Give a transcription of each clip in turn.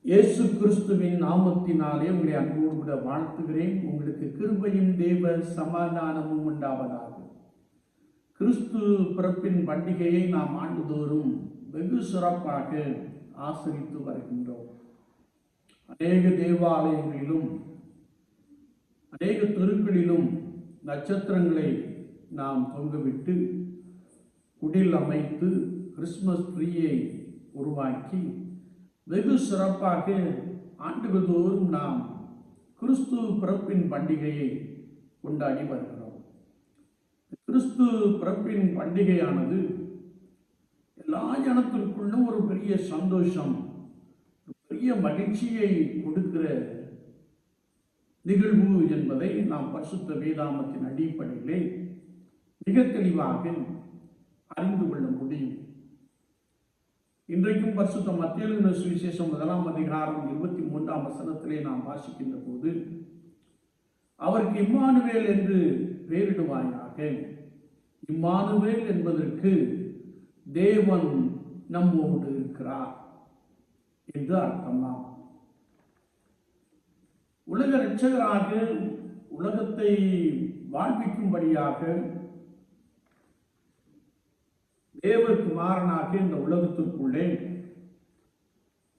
இயேசு கிறிஸ்துவின் நாமத்தினாலே உங்களை அன்போடு கூட வாழ்த்துகிறேன். உங்களுக்கு கிருபையும் தேவ சமாதானமும் உண்டாவதாக. கிறிஸ்து பிறப்பின் பண்டிகையை நாம் ஆண்டுதோறும் வெகு சிறப்பாக ஆசரித்து வருகின்றோம். அநேக தேவாலயங்களிலும் அநேக தெருக்களிலும் நட்சத்திரங்களை நாம் தொங்கவிட்டு குடில் அமைத்து கிறிஸ்துமஸ் ட்ரீயை உருவாக்கி வெகு சிறப்பாக ஆண்டுகள் தோறும் நாம் கிறிஸ்து பிறப்பின் பண்டிகையை கொண்டாடி வருகிறோம். கிறிஸ்து பிறப்பின் பண்டிகையானது எல்லா ஜனத்திற்குள்ளும் ஒரு பெரிய சந்தோஷம், பெரிய மகிழ்ச்சியை கொடுக்கிற நிகழ்வு என்பதை நாம் பரிசுத்த வேதாகமத்தின் அடிப்படையிலே மிக தெளிவாக அறிந்து கொள்ள முடியும். இன்றைக்கும் பரிசுத்த மத்தேயு எழுதின சுவிசேஷம் 1 அதிகாரம் 23 வசனத்திலே நாம் வாசிக்கின்ற போது, அவருக்கு இம்மானுவேல் என்று பெயரிடுவாயாக. இம்மானுவேல் என்பதற்கு தேவன் நம்மோடு இருக்கிறார் என்று அர்த்தமாம். உலக இரட்சகராக உலகத்தை வாழ்விக்கும்படியாக தேவகுமாரனாக இந்த உலகத்திற்குள்ளே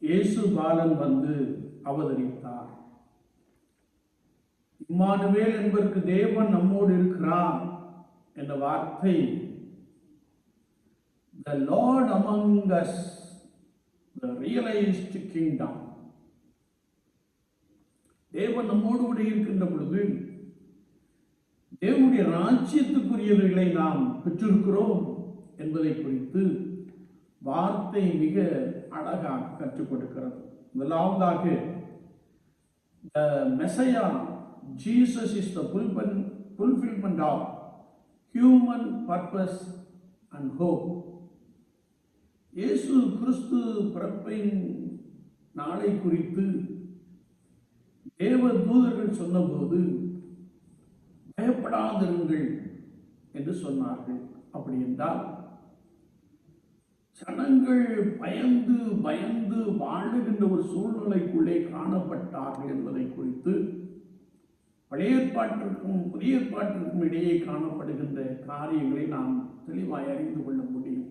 இயேசு பாலன் வந்து அவதரித்தார். இம்மானுவேல் என்பதற்கு தேவன் நம்மோடு இருக்கிறார் என்ற வார்த்தை the Lord among us, the realized kingdom. தேவன் நம்மோடு கூட இருக்கின்ற பொழுது தேவனுடைய ராஜ்யத்துக்குரியவர்களை நாம் பெற்றிருக்கிறோம் என்பதை குறித்து வார்த்தை மிக அழகாக கற்றுக் கொடுக்கிறது. முதலாவதாக, the Messiah Jesus is the fulfillment of human purpose and hope. இயேசு கிறிஸ்து பிறப்பின் நாளை குறித்து தேவ தூதர்கள் சொன்னபோது பயப்படாதிருங்கள் என்று சொன்னார்கள். அப்படி என்றால் ஜனங்கள் பயந்து பயந்து வாழுகின்ற ஒரு சூழ்நிலைக்குள்ளே காணப்பட்டார்கள் என்பதை குறித்து பழைய ஏற்பாட்டிற்கும் புதிய ஏற்பாட்டிற்கும் இடையே காணப்படுகின்ற காரியங்களை நாம் தெளிவாய் அறிந்து கொள்ள முடியும்.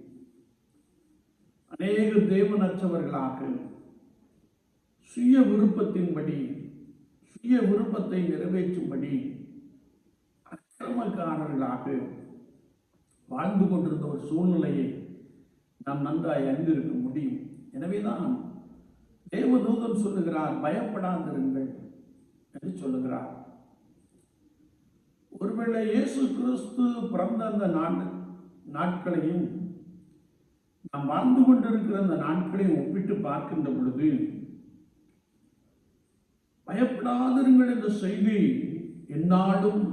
அநேக தேவனற்றவர்களாக சுய விருப்பத்தின்படி சுய விருப்பத்தை நிறைவேற்றும்படி அக்கிரமக்காரர்களாக வாழ்ந்து கொண்டிருந்த ஒரு சூழ்நிலையை நாம் நன்றாய் அறிந்திருக்க முடியும். எனவேதான் தேவதூதன் சொல்லுகிறார், பயப்படாதிருங்கள் என்று சொல்லுகிறார். ஒருவேளை இயேசு கிறிஸ்து பிறந்த அந்த நாட்களையும் நாம் வாழ்ந்து கொண்டிருக்கிற அந்த நாட்களையும் ஒப்பிட்டு பார்க்கின்ற பொழுது, பயப்படாதிருங்கள் என்ற செய்தி எந்நாளும்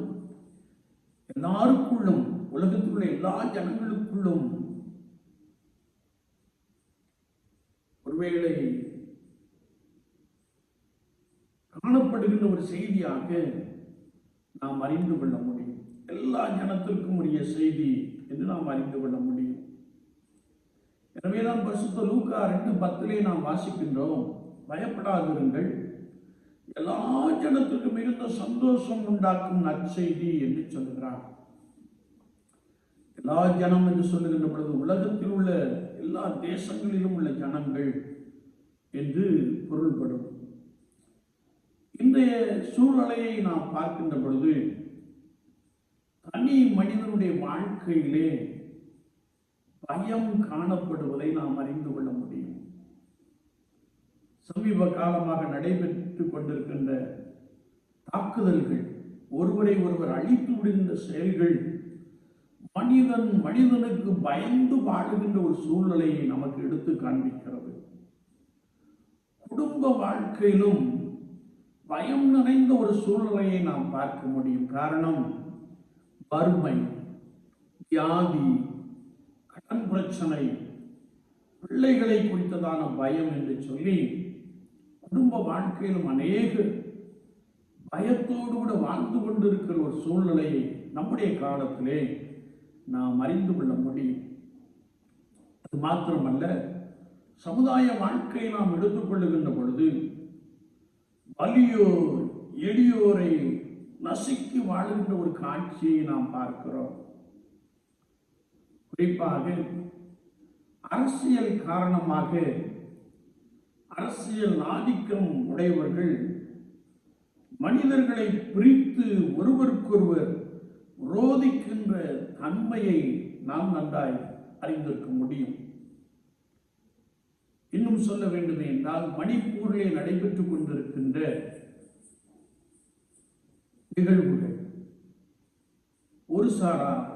எல்லாருக்குள்ளும், உலகத்தில் உள்ள எல்லா ஜனங்களுக்குள்ளும் ஒருவேளை காணப்படுகின்ற ஒரு செய்தியாக நாம் அறிந்து கொள்ள முடியும். எல்லா ஜனத்திற்கும் உரிய செய்தி என்று நாம் அறிந்து கொள்ள முடியும். எனவேதான் பரிசுத்த லூக்கா 2:10 நாம் வாசிக்கின்றோம், பயப்படாதிருங்கள், எல்லா ஜனத்திற்கும் மிகுந்த சந்தோஷம் உண்டாக்கும் நற்செய்தி என்று சொல்லுகிறார். எல்லா ஜனம் என்று சொல்லுகின்ற பொழுது உலகத்தில் உள்ள எல்லா தேசங்களிலும் உள்ள ஜனங்கள் என்று பொருள்படும். இன்றைய சூழ்நிலையை நாம் பார்க்கின்ற பொழுது தனி மனிதனுடைய வாழ்க்கையிலே பயம் காணப்படுவதை நாம் அறிந்து கொள்ள முடியும். சமீப காலமாக நடைபெற்று கொண்டிருக்கின்ற தாக்குதல்கள், ஒருவரை ஒருவர் அழித்து விடுகின்ற செயல்கள், மனிதனுக்கு பயந்து வாழுகின்ற ஒரு சூழ்நிலையை நமக்கு எடுத்து காண்பிக்கிறது. குடும்ப வாழ்க்கையிலும் பயம் நிறைந்த ஒரு சூழ்நிலையை நாம் பார்க்க முடியும். காரணம், வறுமை, வியாதி, கடன் பிரச்சனை, பிள்ளைகளை குறித்ததான பயம் என்று சொல்லி குடும்ப வாழ்க்கையிலும் அநேக பயத்தோடு கூட வாழ்ந்து கொண்டிருக்கிற ஒரு சூழ்நிலையை நம்முடைய காலத்திலே நாம் அறிந்து கொள்ள முடியும். அது மாத்திரமல்ல, சமுதாய வாழ்க்கையை நாம் எடுத்துக்கொள்ளுகின்ற பொழுது வலியோர் எளியோரை நசுக்கி வாழுகின்ற ஒரு காட்சியை நாம் பார்க்கிறோம். குறிப்பாக அரசியல் காரணமாக அரசியல் ஆதிக்கம் உடையவர்கள் மனிதர்களை பிரித்து ஒருவருக்கொருவர் விரோதிக்கின்ற தன்மையை நாம் நன்றாய் அறிந்திருக்க முடியும். இன்னும் சொல்ல வேண்டும் என்றால், மணிப்பூரிலே நடைபெற்றுக் கொண்டிருக்கின்ற நிகழ்வுகள் ஒரு சாரார்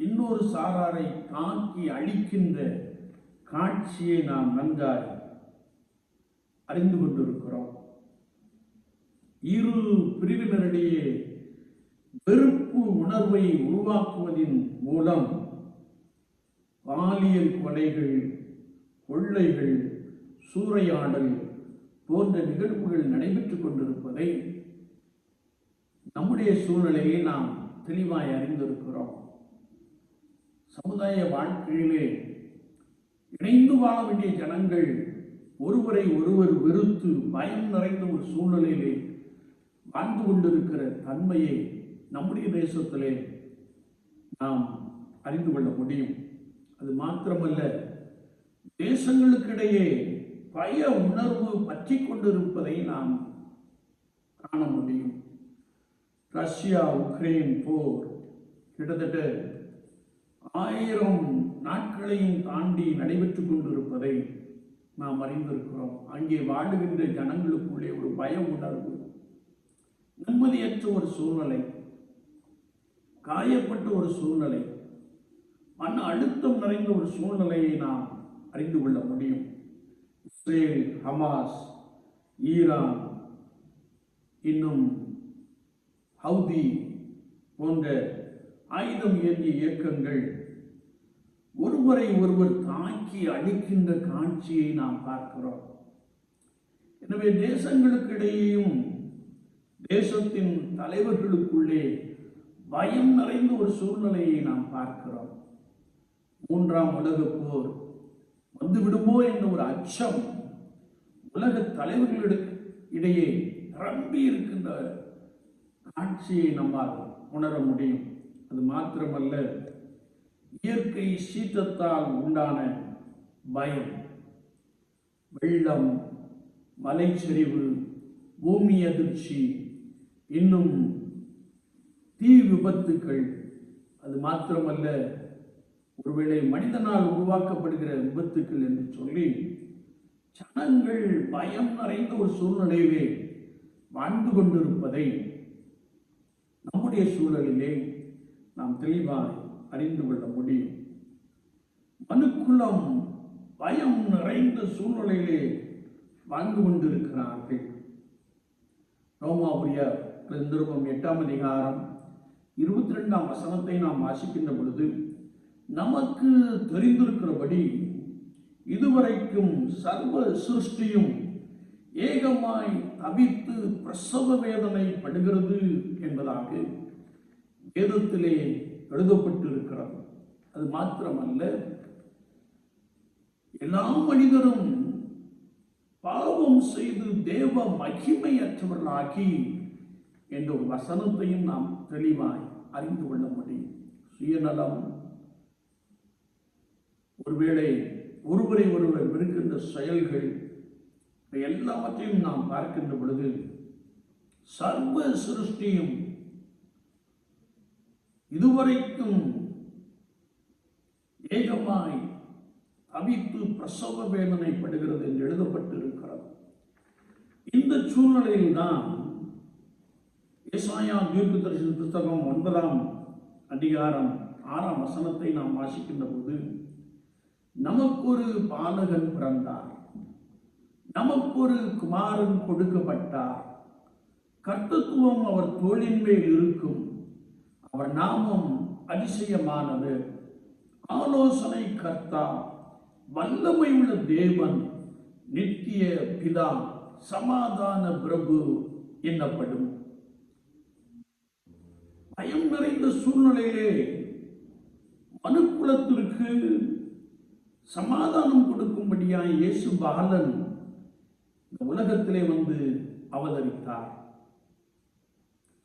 இன்னொரு சாராரை தாக்கி அழிக்கின்ற காட்சியை நாம் நன்றாய் அறிந்து கொண்டிருக்கிறோம். இரு பிரிவினரிடையே வெறுப்பு உணர்வை உருவாக்குவதன் மூலம் பாலியல் கொலைகள், கொள்ளைகள், சூறையாடல் போன்ற நிகழ்வுகள் நடைபெற்றுக் கொண்டிருப்பதை நம்முடைய சூழ்நிலையை நாம் தெளிவாய் அறிந்திருக்கிறோம். சமுதாய வாழ்க்கையிலே இணைந்து வாழ வேண்டிய ஜனங்கள் ஒருவரை ஒருவர் வெறுத்து பயம் நிறைந்த ஒரு சூழ்நிலையிலே வாழ்ந்து கொண்டிருக்கிற தன்மையை நம்முடைய தேசத்திலே நாம் அறிந்து கொள்ள முடியும். அது மாத்திரமல்ல, தேசங்களுக்கிடையே பய உணர்வு பற்றி கொண்டிருப்பதை நாம் காண முடியும். ரஷ்யா உக்ரைன் போர் கிட்டத்தட்ட 1000 நாட்களையும் தாண்டி நடைபெற்றுக் கொண்டிருப்பதை நாம் அறிந்திருக்கிறோம். அங்கே வாழுகின்ற ஜனங்களுக்குள்ளே ஒரு பய உணர்வு, நிம்மதியற்ற ஒரு சூழ்நிலை, காயப்பட்ட ஒரு சூழ்நிலை, மன அழுத்தம் நிறைந்த ஒரு சூழ்நிலையை நாம் அறிந்து கொள்ள முடியும். இஸ்ரேல், ஹமாஸ், ஈரான், இன்னும் ஹவுதி போன்ற ஆயுதம் ஏந்திய இயக்கங்கள் ஒருவரை ஒருவர் தாக்கி அழிக்கின்ற காட்சியை நாம் பார்க்கிறோம். எனவே தேசங்களுக்கு இடையேயும் தேசத்தின் தலைவர்களுக்குள்ளே பயம் நிறைந்த ஒரு சூழ்நிலையை நாம் பார்க்கிறோம். 3ஆம் உலகப் போர் வந்துவிடுமோ என்ற ஒரு அச்சம் உலக தலைவர்களிடையே நிரம்பி இருக்கின்ற காட்சியை நம்மால் உணர முடியும். அது மாத்திரமல்ல, இயற்கை சீற்றத்தால் உண்டான பயம், வெள்ளம், மலைச்சரிவு, பூமி அதிர்ச்சி, இன்னும் தீ விபத்துக்கள், அது மாத்திரமல்ல ஒருவேளை மனிதனால் உருவாக்கப்படுகிற விபத்துக்கள் என்று சொல்லி ஜனங்கள் பயம் நிறைந்த ஒரு சூழ்நிலையிலே வாழ்ந்து கொண்டிருப்பதை நம்முடைய சூழலிலே நாம் தெளிவாய் அறிந்து கொள்ள முடியும். மனுக்குலம் பயம் நிறைந்த சூழ்நிலையிலே வாழ்ந்து கொண்டிருக்கிறார்கள். ரோமாபுரிய நிருபம் 8ஆம் அதிகாரம் 22ஆம் வசனத்தை நாம் வாசிக்கின்ற பொழுது, நமக்கு தெரிந்திருக்கிறபடி இதுவரைக்கும் சர்வ சிருஷ்டியும் ஏகமாய் தவித்து பிரசவ வேதனை படுகிறது என்பதாக வேதத்திலே எழுதப்பட்டிருக்கிறது. அது மாத்திரமல்ல, எல்லா மனிதரும் பாவம் செய்து தேவ மகிமையற்றவர்களாகி என்ற ஒரு வசனத்தையும் நாம் தெளிவாய் அறிந்து கொள்ள முடியும். சுயநலம், ஒருவேளை ஒருவரை ஒருவர் வெறுக்கின்ற செயல்கள், எல்லாவற்றையும் நாம் பார்க்கின்ற பொழுது சர்வ சிருஷ்டியும் இதுவரைக்கும் ஏகமாய் தவித்து பிரசவ வேதனைப்படுகிறது என்று எழுதப்பட்டிருக்கிறது. இந்த சூழ்நிலையில் தான் ஏசாயா தீர்க்கதரிசன புத்தகம் 9ஆம் அதிகாரம் 6ஆம் வசனத்தை நாம் வாசிக்கின்ற போது, நமக்கு ஒரு பாலகன் பிறந்தார், நமக்கு ஒரு குமாரன் கொடுக்கப்பட்டார், கர்த்தத்துவம் அவர் தோளின் மேல் இருக்கும், அவர் நாமம் அதிசயமானது, ஆலோசனை கர்த்தா, வல்லமை உள்ள தேவன், நித்திய பிதா, சமாதான பிரபு என்னப்படும். பயம் நிறைந்த சூழ்நிலையிலே மனுக்குலத்திற்கு சமாதானம் கொடுக்கும்படியாய் இயேசு பாலன் இந்த உலகத்திலே வந்து அவதரித்தார்.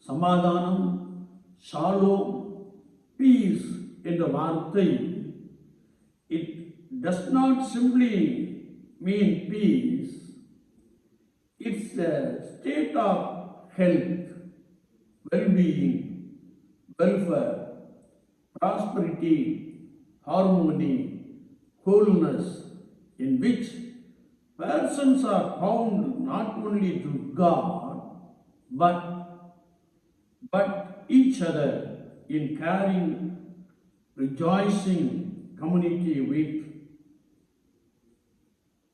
சமாதானம், ஷாலோம், பீஸ் என்ற வார்த்தை it does not simply mean peace. It's a state of health, well-being, welfare, prosperity, harmony, wholeness, in which persons are found not only to God but each other in caring, rejoicing community with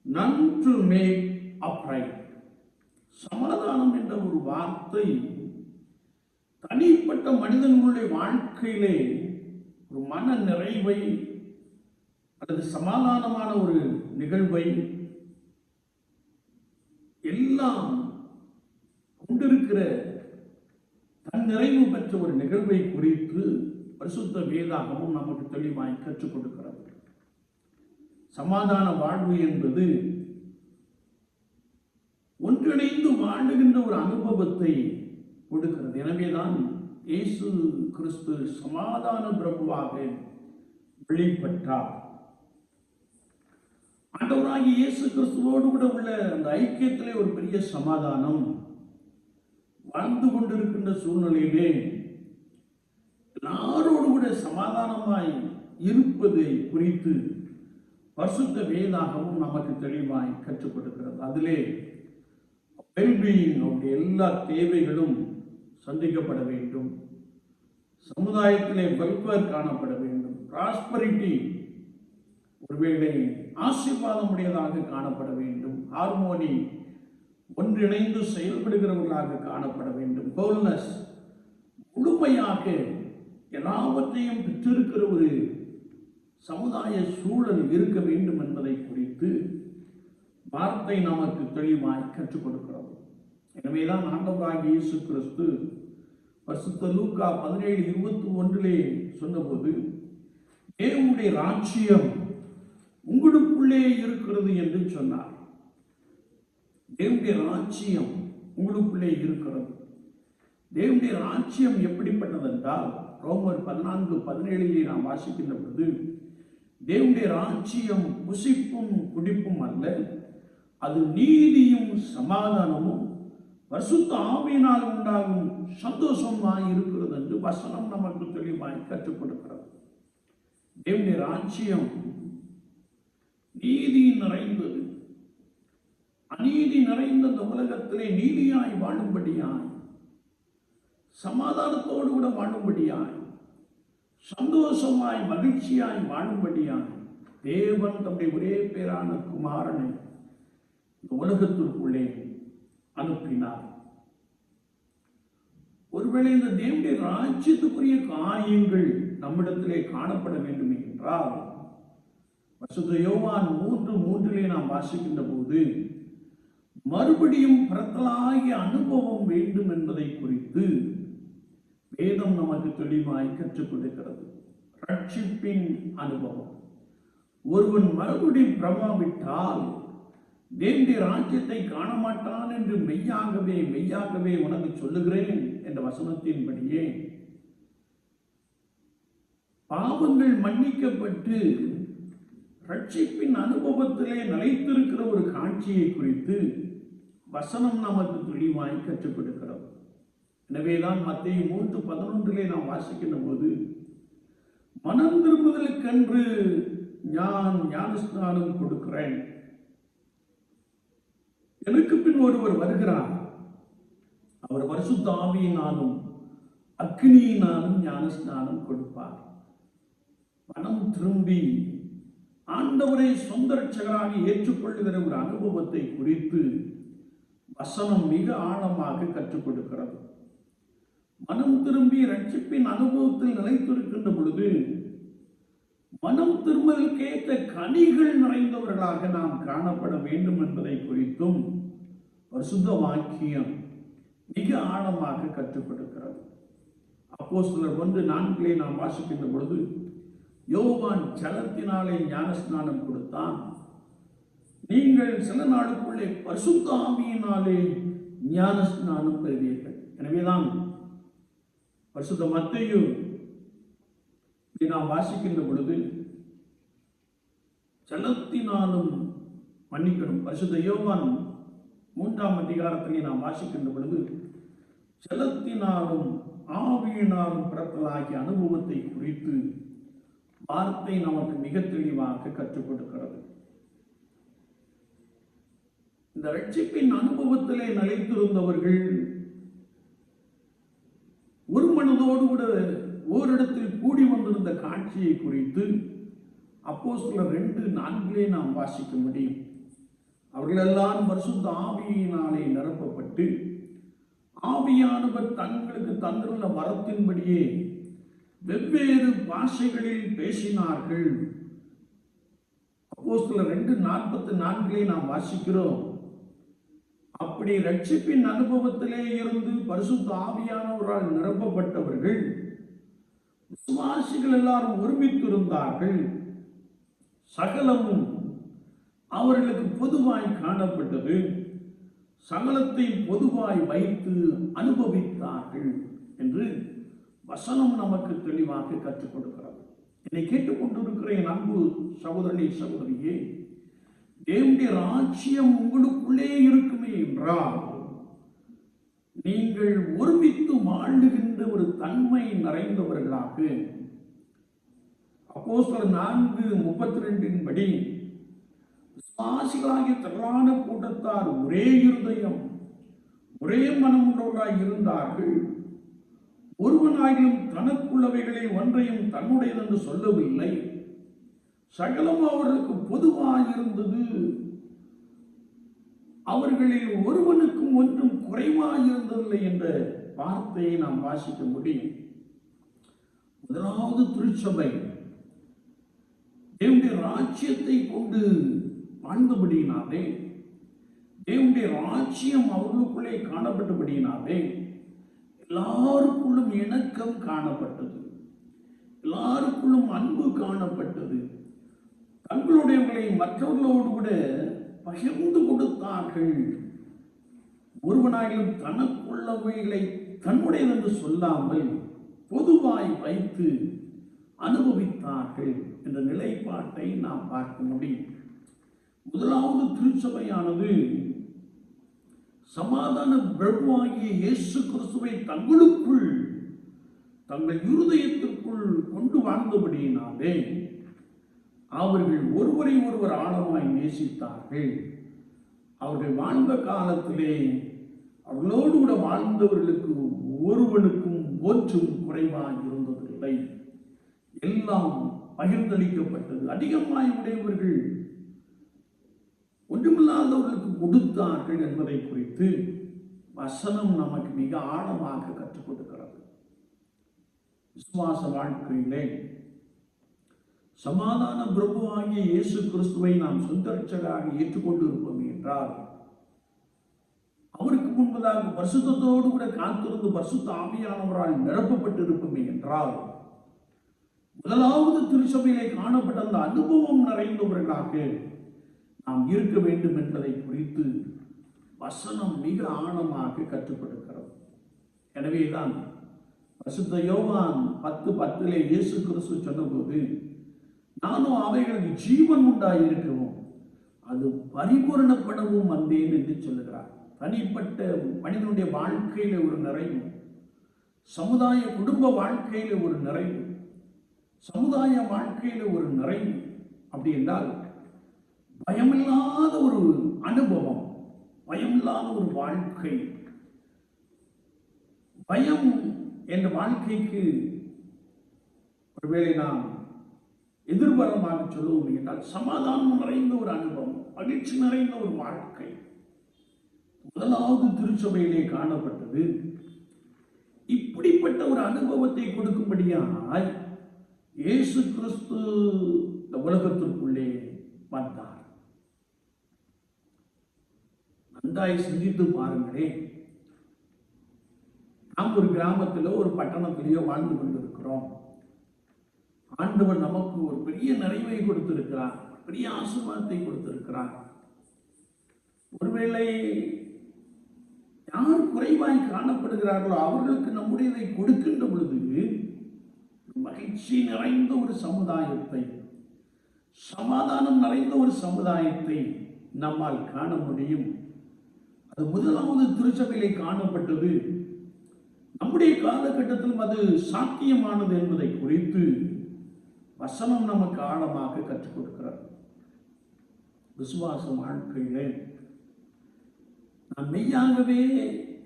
none to make upright. சமாதானம் என்ற ஒரு வார்த்தை தனிப்பட்ட மனிதனுடைய வாழ்க்கையிலே ஒரு மன நிறைவை அல்லது சமாதானமான ஒரு நிகழ்வை எல்லாம் கொண்டிருக்கிற தன் நிறைவு பெற்ற ஒரு நிகழ்வை குறித்து பரிசுத்த வேதாகமும் நமக்கு தெளிவாய் கற்றுக் கொடுக்கிறது. சமாதான வாழ்வு என்பது ஒன்றிணைந்து வாழுகின்ற ஒரு அனுபவத்தை கொடுக்கிறது. எனவேதான் இயேசு கிறிஸ்து சமாதான பிரபுவாக வெளிப்பட்டார். ஆண்டவராகிய இயேசு கிறிஸ்துவோடு கூட உள்ள அந்த ஐக்கியத்திலே ஒரு பெரிய சமாதானம் வாழ்ந்து கொண்டிருக்கின்ற சூழ்நிலையிலே எல்லாரோடு கூட சமாதானமாய் இருப்பதை குறித்து பரிசுத்த வேதாகமும் நமக்கு தெளிவாய் கற்றுக் கொடுக்கிறது. அதிலே வெல்பீயிங், அவருடைய எல்லா தேவைகளும் சந்திக்கப்பட வேண்டும், சமுதாயத்திலே வெல்ஃபேர் காணப்பட வேண்டும், பிராஸ்பரிட்டி ஒருவேளை ஆசீர்வாதம் உடையதாக காணப்பட வேண்டும், ஹார்மோனி ஒன்றிணைந்து செயல்படுகிறவர்களாக காணப்பட வேண்டும், ஹோல்னஸ் முழுமையாக எல்லாவற்றையும் பெற்றிருக்கிற ஒரு சமுதாய சூழல் இருக்க வேண்டும் என்பதை குறித்து வார்த்தை நமக்கு தெளிவாய் கற்றுக் கொடுக்கிறது. எனவேதான் ஆண்டவராகிய இயேசு கிறிஸ்து பரிசுத்த லூக்கா 17:21 சொன்னபோது, தேவனுடைய ராஜ்யம் உங்களுக்குள்ளே இருக்கிறது என்று சொன்னார். தேவனுடைய ராஜ்யம் உங்களுக்குள்ளே இருக்கிறது. தேவனுடைய ராஜ்யம் எப்படிப்பட்டது என்றால், ரோமர் 14:17 நாம் வாசிக்கின்ற பொழுது, தேவனுடைய ராஜ்யம் புசிப்பும் குடிப்பும் அல்ல, அது நீதியும் சமாதானமும் பரிசுத்த ஆவியினால் உண்டாகும் சந்தோஷமாய் இருக்கிறது என்று வசனம் நமக்கு தெளிவாய் கற்றுக் கொடுக்கிறது. தேவனுடைய ராஜ்யம் நீதி நிறைந்தது. அநீதி நிறைந்த இந்த உலகத்திலே நீதியாய் வாழும்படியாய், சமாதானத்தோடு கூட வாழும்படியாய், சந்தோஷமாய் மகிழ்ச்சியாய் வாழும்படியாய் தேவன் தம்முடைய ஒரே பேரான குமாரனை இந்த உலகத்திற்குள்ளே அனுப்பினார். ஒருவேளை இந்த தேவனுடைய ராஜ்யத்துக்குரிய காரியங்கள் நம்மிடத்திலே காணப்பட வேண்டும் என்றால், பரிசுத்த யோவான் 3:3 நாம் வாசிக்கின்ற போது, மறுபடியும் பிறத்தலாகிய அனுபவம் வேண்டும் என்பதை குறித்து வேதம் நமக்கு தெளிவாய் கற்றுக் கொடுக்கிறது. ரட்சிப்பின் அனுபவம். ஒருவன் மறுபடியும் பிரமாவிட்டால் தேவனுடைய ராஜ்யத்தை காண மாட்டான் என்று மெய்யாகவே மெய்யாகவே உனக்கு சொல்லுகிறேன் என்ற வசனத்தின்படியே பாவங்கள் மன்னிக்கப்பட்டு ரட்சிப்பின் அனுபவத்திலே நிலைத்திருக்கிற ஒரு காட்சியை குறித்து வசனம் நமக்கு தெளிவாய் கற்றுக் கொடுக்கிறது. எனவேதான் மத்தேயு 3:11 நாம் வாசிக்கின்ற போது, மனம் திரும்புதலுக்கென்று நான் ஞானஸ்நானம் கொடுக்கிறேன், எனக்கு பின் ஒருவர் வருகிறார், அவர் பரிசுத்த ஆவியினாலும் அக்கினியினாலும் ஞானஸ்நானம் கொடுப்பார். மனம் திரும்பி ஆண்டவரை சொந்த ரட்சகராக ஏற்றுக்கொள்ளுகிற ஒரு அனுபவத்தை குறித்து வசனம் மிக ஆழமாக கற்றுக் கொடுக்கிறது. மனம் திரும்பி ரட்சிப்பின் அனுபவத்தில் நிலைத்திருக்கின்ற பொழுது, மனம் திரும்பலுக்கேற்ற கனிகள் நிறைந்தவர்களாக நாம் காணப்பட வேண்டும் என்பதை குறித்தும் பரிசுத்த வாக்கியம் மிக ஆழமாக கற்றுக் கொடுக்கிறது. அப்போஸ்தலர் 1:4 நாம் வாசிக்கின்ற பொழுது, யோவான் ஜலத்தினாலே ஞானஸ்நானம் கொடுத்தான். நீங்கள் சில நாளுக்குள்ளே பரிசுத்த ஆவியினாலே ஞானஸ்நானம் பெறுவீர்கள். எனவேதான் பரிசுத்த மத்தேயு நாம் வாசிக்கின்ற பொழுது ஜலத்தினாலும் மன்னிக்கணும். பரிசுத்த யோவான் 3ஆம் அதிகாரத்திலே நாம் வாசிக்கின்ற பொழுது ஜலத்தினாலும் ஆவியினாலும் பிறத்தலாகிய அனுபவத்தை குறித்து வார்த்தை நமக்கு மிக தெளிவாக கற்றுக் கொடுக்கிறது. இந்த ரட்சிப்பின் அனுபவத்திலே நிலைத்திருந்தவர்கள் ஒரு மனதோடு கூட ஓரிடத்தில் கூடி வந்திருந்த காட்சியை குறித்து அப்போஸ்தலர் 2:4 நாம் வாசிக்க முடியும். அவர்களெல்லாம் பரிசுத்த ஆவியினாலே நிரப்பப்பட்டு ஆவியானவர் தங்களுக்கு தந்துள்ள வரத்தின்படியே வெவ்வேறு பாஷைகளில் பேசினார்கள். அப்போஸ்தலர் 2:44 நாம் வாசிக்கிறோம். அப்படி ரட்சிப்பின் அனுபவத்திலே இருந்து பரிசுத்த ஆவியானவரால் நிரப்பப்பட்டவர்கள் விசுவாசிகள் எல்லாரும் ஒருமித்திருந்தார்கள். சகலமும் அவர்களுக்கு பொதுவாய் காணப்பட்டது. சகலத்தை பொதுவாய் வைத்து அனுபவித்தார்கள் என்று வசனம் நமக்கு தெளிவாக கற்றுக் கொடுக்கிறது. என்னை கேட்டுக்கொண்டிருக்கிற என் அன்பு சகோதரனே, சகோதரியே, தேவனுடைய ராஜ்யம் உங்களுக்குள்ளே இருக்குமே என்றால் நீங்கள் ஒருமித்து வாழுகின்ற ஒரு தன்மை நிறைந்தவர்களாக அப்போஸ்தலர் 4:32 படி விசுவாசிகளாகிய திரளான கூட்டத்தார் ஒரே இருதயம் ஒரே மனமுள்ளவர்களாய் இருந்தார்கள். ஒருவனாயிலும் தனக்குள்ளவைகளில் ஒன்றையும் தன்னுடையது என்று சொல்லவில்லை. சகலம் அவர்களுக்கு பொதுவாயிருந்தது. அவர்களில் ஒருவனுக்கும் ஒன்றும் குறைவாயிருந்ததில்லை என்ற வார்த்தையை நாம் வாசிக்க முடியும். முதலாவது திருச்சபை தேவனுடைய ராஜ்யத்தை கொண்டு வாழ்ந்தபடியினாலே, தேவனுடைய ராஜ்யம் அவர்களுக்குள்ளே காணப்பட்டபடியினாலே எல்லாருக்குள்ளும் இணக்கம் காணப்பட்டது, எல்லாருக்குள்ளும் அன்பு காணப்பட்டது. தங்களுடையவர்களை மற்றவர்களோடு கூட பகிர்ந்து கொடுத்தார்கள். ஒருவனாயிலும் தனக்குள்ளவைகளை தன்னுடையது என்று சொல்லாமல் பொதுவாய் வைத்து அனுபவித்தார்கள் என்ற நிலைப்பாட்டை நாம் பார்க்க முடியும். முதலாவது திருச்சபையானது சமாதான பிரபுவாகிய இயேசு கிறிஸ்துவை தங்களுக்குள் தங்கள் இருதயத்திற்குள் கொண்டு வாழ்ந்தபடியினாலே அவர்கள் ஒருவரை ஒருவர் ஆழமாய் நேசித்தார்கள். அவர்கள் வாழ்ந்த காலத்திலே அவர்களோடு கூட வாழ்ந்தவர்களுக்கு ஒருவனுக்கும் ஒன்றும் குறைவாக இருந்ததில்லை. எல்லாம் பகிர்ந்தளிக்கப்பட்டது. அதிகமாய் உடையவர்கள் ஒன்றுமில்லாதவர்களுக்கு கொடுத்தார்கள் என்பதை குறித்து வசனம் நமக்கு மிக ஆழமாக கற்றுக் கொடுக்கிறது. விசுவாச வாழ்க்கையிலே சமாதான பிரபுவாகிய இயேசு கிறிஸ்துவை நாம் சொந்த ரட்சகராக ஏற்றுக்கொண்டு இருப்போம் என்றால், அவருக்கு முன்பதாக பரிசுத்தத்தோடு கூட காத்திருந்து பரிசுத்த ஆவியானவரால் நிரப்பப்பட்டு இருப்போமே என்றால், முதலாவது திருச்சபையிலே காணப்பட்ட அந்த அனுபவம் நிறைந்தவர்களாக நாம் இருக்க வேண்டும் என்பதை குறித்து வசனம் மிக ஆழமாக கற்றுக்கொடுக்கிறது. எனவேதான் பரிசுத்த யோவான் 10:10 இயேசு கிறிஸ்து சொன்னபோது, நானும் அவைகளுக்கு ஜீவன் உண்டாயிருக்கவும் அது பரிபூரணப்படவும் வந்தேன் என்று சொல்லுகிறார். தனிப்பட்ட மனிதனுடைய வாழ்க்கையில ஒரு நிறைவு, சமுதாய குடும்ப வாழ்க்கையில ஒரு நிறைவு, சமுதாய வாழ்க்கையில ஒரு நிறைவு. அப்படி என்றால் பயமில்லாத ஒரு அனுபவம், பயமில்லாத ஒரு வாழ்க்கை. பயம் என்ற வாழ்க்கைக்கு ஒருவேளை நாம் எதிர்பாரமாக சொல்லுவோம் என்றால் சமாதானம் நிறைந்த ஒரு அனுபவம், மகிழ்ச்சி நிறைந்த ஒரு வாழ்க்கை முதலாவது திருச்சபையிலே காணப்பட்டது. இப்படிப்பட்ட ஒரு அனுபவத்தை கொடுக்கும்படியாய் இயேசு கிறிஸ்து இந்த உலகத்திற்குள்ளே வந்தார். நன்றாய் சிந்தித்து பாருங்களேன். நாம் ஒரு கிராமத்திலோ ஒரு பட்டணத்திலேயோ வாழ்ந்து கொண்டிருக்கிறோம். ஆண்டவர் நமக்கு ஒரு பெரிய நிறைவை கொடுத்திருக்கிறார், பெரிய ஆசீர்வாதத்தை கொடுத்திருக்கிறார். ஒருவேளை யார் குறைவாய் காணப்படுகிறார்களோ அவர்களுக்கு நம்முடையதை கொடுக்கின்ற பொழுது மகிழ்ச்சி நிறைந்த ஒரு சமுதாயத்தை, சமாதானம் நிறைந்த ஒரு சமுதாயத்தை நம்மால் காண முடியும். அது முதலாவது திருச்சபையிலே காணப்பட்டது. நம்முடைய காலகட்டத்திலும் அது சாத்தியமானது என்பதை குறித்து வசனம் நமக்கு ஆழமாக கற்றுக் கொடுக்கிறது. விசுவாச வாழ்க்கையிலே நாம் மெய்யாகவே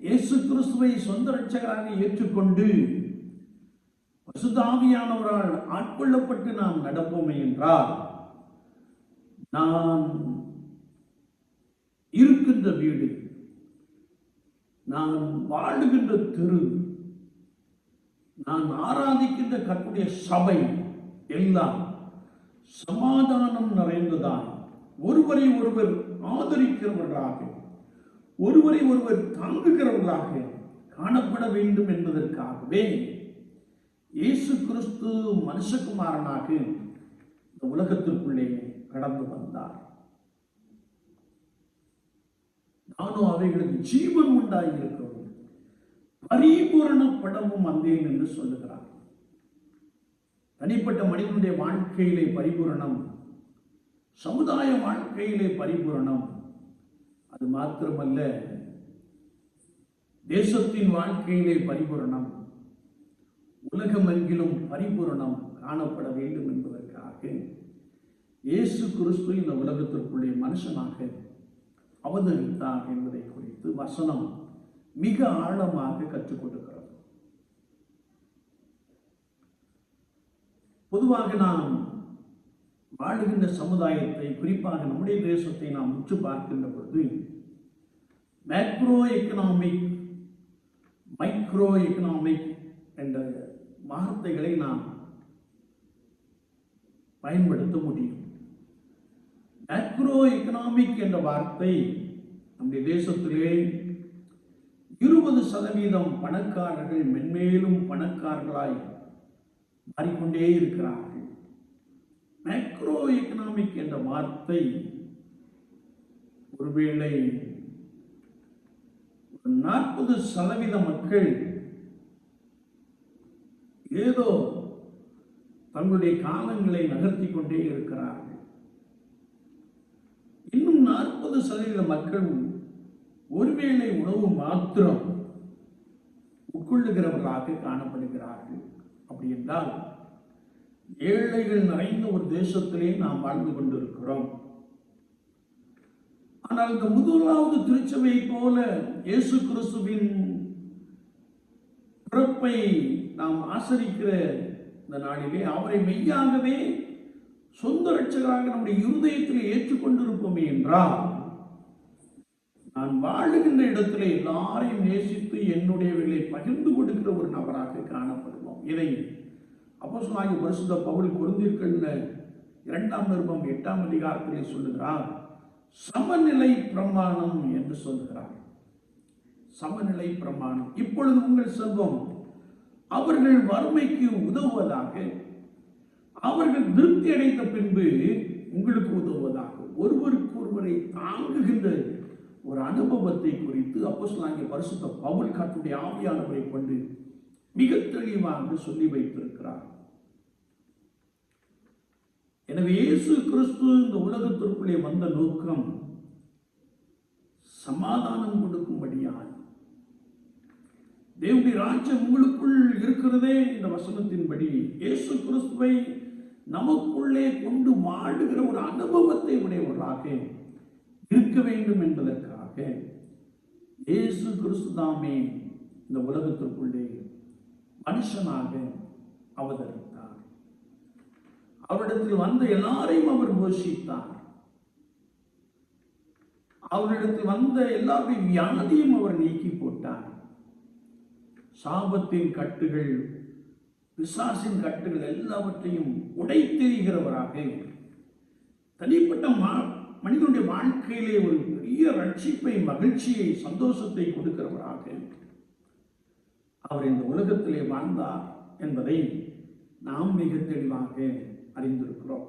இயேசு கிறிஸ்துவை சொந்த இரட்சகராக ஏற்றுக்கொண்டு பரிசுத்த ஆவியானவரால் ஆட்கொள்ளப்பட்டு நாம் நடப்போமே என்றால், நான் இருக்கின்ற வீடு, நான் வாழுகின்ற தெரு, நான் ஆராதிக்கின்ற கர்த்தருடைய சபை எல்லாம் சமாதானம் நிறைந்ததாய், ஒருவரை ஒருவர் ஆதரிக்கிறவர்களாக, ஒருவரை ஒருவர் தாங்குகிறவர்களாக காணப்பட வேண்டும் என்பதற்காகவே இயேசு கிறிஸ்து மனுஷகுமாரனாக இந்த உலகத்திற்குள்ளே கடந்து வந்தார். நானும் அவைகளுக்கு ஜீவன் உண்டாயிருக்கவும் பரிபூரணப்படவும் வந்தேன் என்று சொல்லுகிறார். தனிப்பட்ட மனிதனுடைய வாழ்க்கையிலே பரிபூரணம், சமுதாய வாழ்க்கையிலே பரிபூரணம், அது மாத்திரமல்ல தேசத்தின் வாழ்க்கையிலே பரிபூரணம், உலகமெங்கிலும் பரிபூரணம் காணப்பட வேண்டும் என்பதற்காக இயேசு கிறிஸ்து இந்த உலகத்திற்குள்ளே மனுஷனாக அவதரித்தார் என்பதை குறித்து வசனம் மிக ஆழமாக கற்றுக் கொடுக்கிறது. பொதுவாக நாம் வாழுகின்ற சமுதாயத்தை, குறிப்பாக நம்முடைய தேசத்தை நாம் உற்று பார்க்கின்ற பொழுது மேக்ரோ எக்கனாமிக், மைக்ரோ எக்கனாமிக் என்ற வார்த்தைகளை நாம் பயன்படுத்த முடியும். மேக்ரோ எக்கனாமிக் என்ற வார்த்தை நம்முடைய தேசத்திலே 20% பணக்காரர்கள் மென்மேலும் பணக்காரர்களாய் மாறிக்கொண்டே இருக்கிறார்கள். மேக்ரோ எக்கனாமிக் என்ற வார்த்தை ஒருவேளை 40% மக்கள் ஏதோ தங்களுடைய காலங்களை நகர்த்தி கொண்டே இருக்கிறார்கள். இன்னும் 40% மக்கள் ஒருவேளை உணவு மாத்திரம் உட்கொள்ளுகிறவர்களாக காணப்படுகிறார்கள். அப்படி என்றால் ஏழைகள் நிறைந்த ஒரு தேசத்திலே நாம் வாழ்ந்து கொண்டிருக்கிறோம். ஆனால் இந்த முதலாவது திருச்சபை போல இயேசு கிறிஸ்துவின் பிறப்பை நாம் ஆசரிக்கிற இந்த நாளிலே அவரை மெய்யாகவே சொந்த இரட்சகராக நம்முடைய இருதயத்தில் ஏற்றுக்கொண்டிருப்போமே என்றால், நான் வாழுகின்ற இடத்திலே எல்லாரையும் நேசித்து என்னுடையவர்களை பகிர்ந்து கொடுக்கிற ஒரு நபராக காணப்படுவோம். இதை அப்போஸ்தலனாகிய பரிசுத்த பவுல் கொரிந்தியர்களில் 2ஆம் நிருபம் 8ஆம் அதிகாரத்திலே சொல்லுகிறார். சமநிலை பிரமாணம் என்று சொல்லுகிறார். சமநிலை பிரமாணம். இப்பொழுது உங்கள் செல்வம் அவர்கள் வறுமைக்கு உதவுவதாக, அவர்கள் திருப்தி அடைந்த பின்பு உங்களுக்கு உதவுவதாக, ஒருவருக்கு ஒருவரை தாங்குகின்ற ஒரு அனுபவத்தை குறித்து அப்போஸ்தலனாகிய பரிசுத்த பவுல் கர்த்தருடைய ஆவியானவரை கொண்டு மிக தெளிவாக சொல்லி வைத்திருக்கிறார். எனவே இயேசு கிறிஸ்து இந்த உலகத்திற்குள்ளே வந்த நோக்கம் சமாதானம் கொடுக்கும்படியாய், தேவனுடைய ராஜ்யம் உங்களுக்குள் இருக்கிறதே இந்த வசனத்தின்படி இயேசு கிறிஸ்துவை நமக்குள்ளே கொண்டு வாழுகிற ஒரு அனுபவத்தை உடையவர்களாக இருக்க வேண்டும் என்பதற்காக இயேசு கிறிஸ்து தாமே இந்த உலகத்திற்குள்ளே மனுஷனாக அவதரித்தார். அவரிடத்தில் வந்த எல்லாரையும் அவர் போஷித்தார். அவரிடத்தில் வந்த எல்லாருடைய வியாதியும் அவர் நீக்கி போட்டார். சாபத்தின் கட்டுகள், பிசாசின் கட்டுகள் எல்லாவற்றையும் உடைத்தெறிகிறவராக, தனிப்பட்ட மனிதனுடைய வாழ்க்கையிலே ஒரு பெரிய ரட்சிப்பை, மகிழ்ச்சியை, சந்தோஷத்தை கொடுக்கிறவராக அவர் இந்த உலகத்திலே வாழ்ந்தார் என்பதை நாம் மிக தெளிவாக அறிந்திருக்கிறோம்.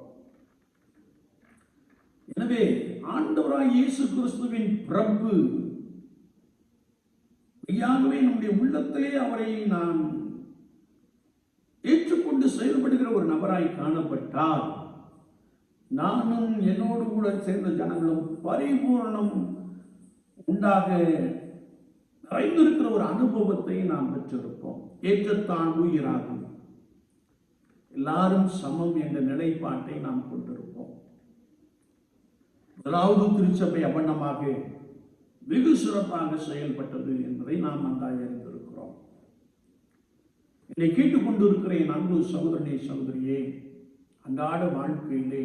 எனவே ஆண்டவராய் இயேசு கிறிஸ்துவின் பிறப்பு மெய்யாகவே நம்முடைய உள்ளத்திலே அவரை நாம் ஏற்றுக்கொண்டு செயல்படுகிற ஒரு நபராய் காணப்பட்டால் நானும் என்னோடு கூட சேர்ந்த ஜனங்களும் பரிபூரணம் உண்டாக நிறைந்திருக்கிற ஒரு அனுபவத்தை நாம் பெற்றிருப்போம். ஏற்றத்தாழ்வு இராது, எல்லாரும் சமம் என்ற நிலைப்பாட்டை நாம் கொண்டிருப்போம். முதலாவது திருச்சபை அவண்ணமாக வெகு சிறப்பாக செயல்பட்டது என்பதை நாம் நன்றாக அறிந்திருக்கிறோம். என்னை கேட்டுக்கொண்டிருக்கிற என் அன்பு சகோதரனே, சகோதரியே, அன்றாட வாழ்க்கையிலே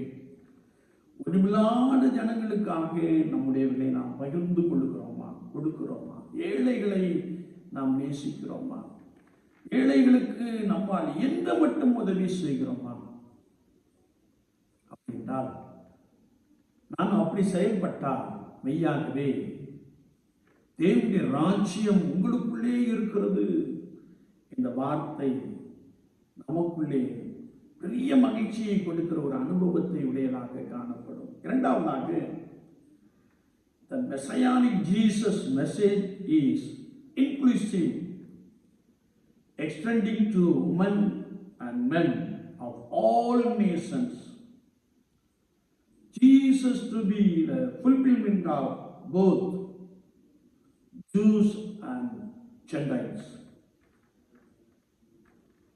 ஒன்றுமில்லாத ஜனங்களுக்காக நம்முடையவர்களை நாம் பகிர்ந்து கொள்ளுகிறோமா, கொடுக்கிறோமா? ஏழைகளை நாம் நேசிக்கிறோமா? ஏழைகளுக்கு நம்மால் எந்த மட்டும் உதவி செய்கிறோமா? அப்படின்றால் நான் அப்படி செயல்பட்டால் மெய்யாகவே தேவனுடைய ராஜ்யம் உங்களுக்குள்ளே இருக்கிறது இந்த வார்த்தை நமக்குள்ளே பெரிய மகிழ்ச்சியை கொடுக்கிற ஒரு அனுபவத்தை உடையதாக காணப்படும். இரண்டாவதாக, the messianic Jesus message is inclusive, extending to women and men of all nations. Jesus to be the fulfillment of both Jews and Gentiles.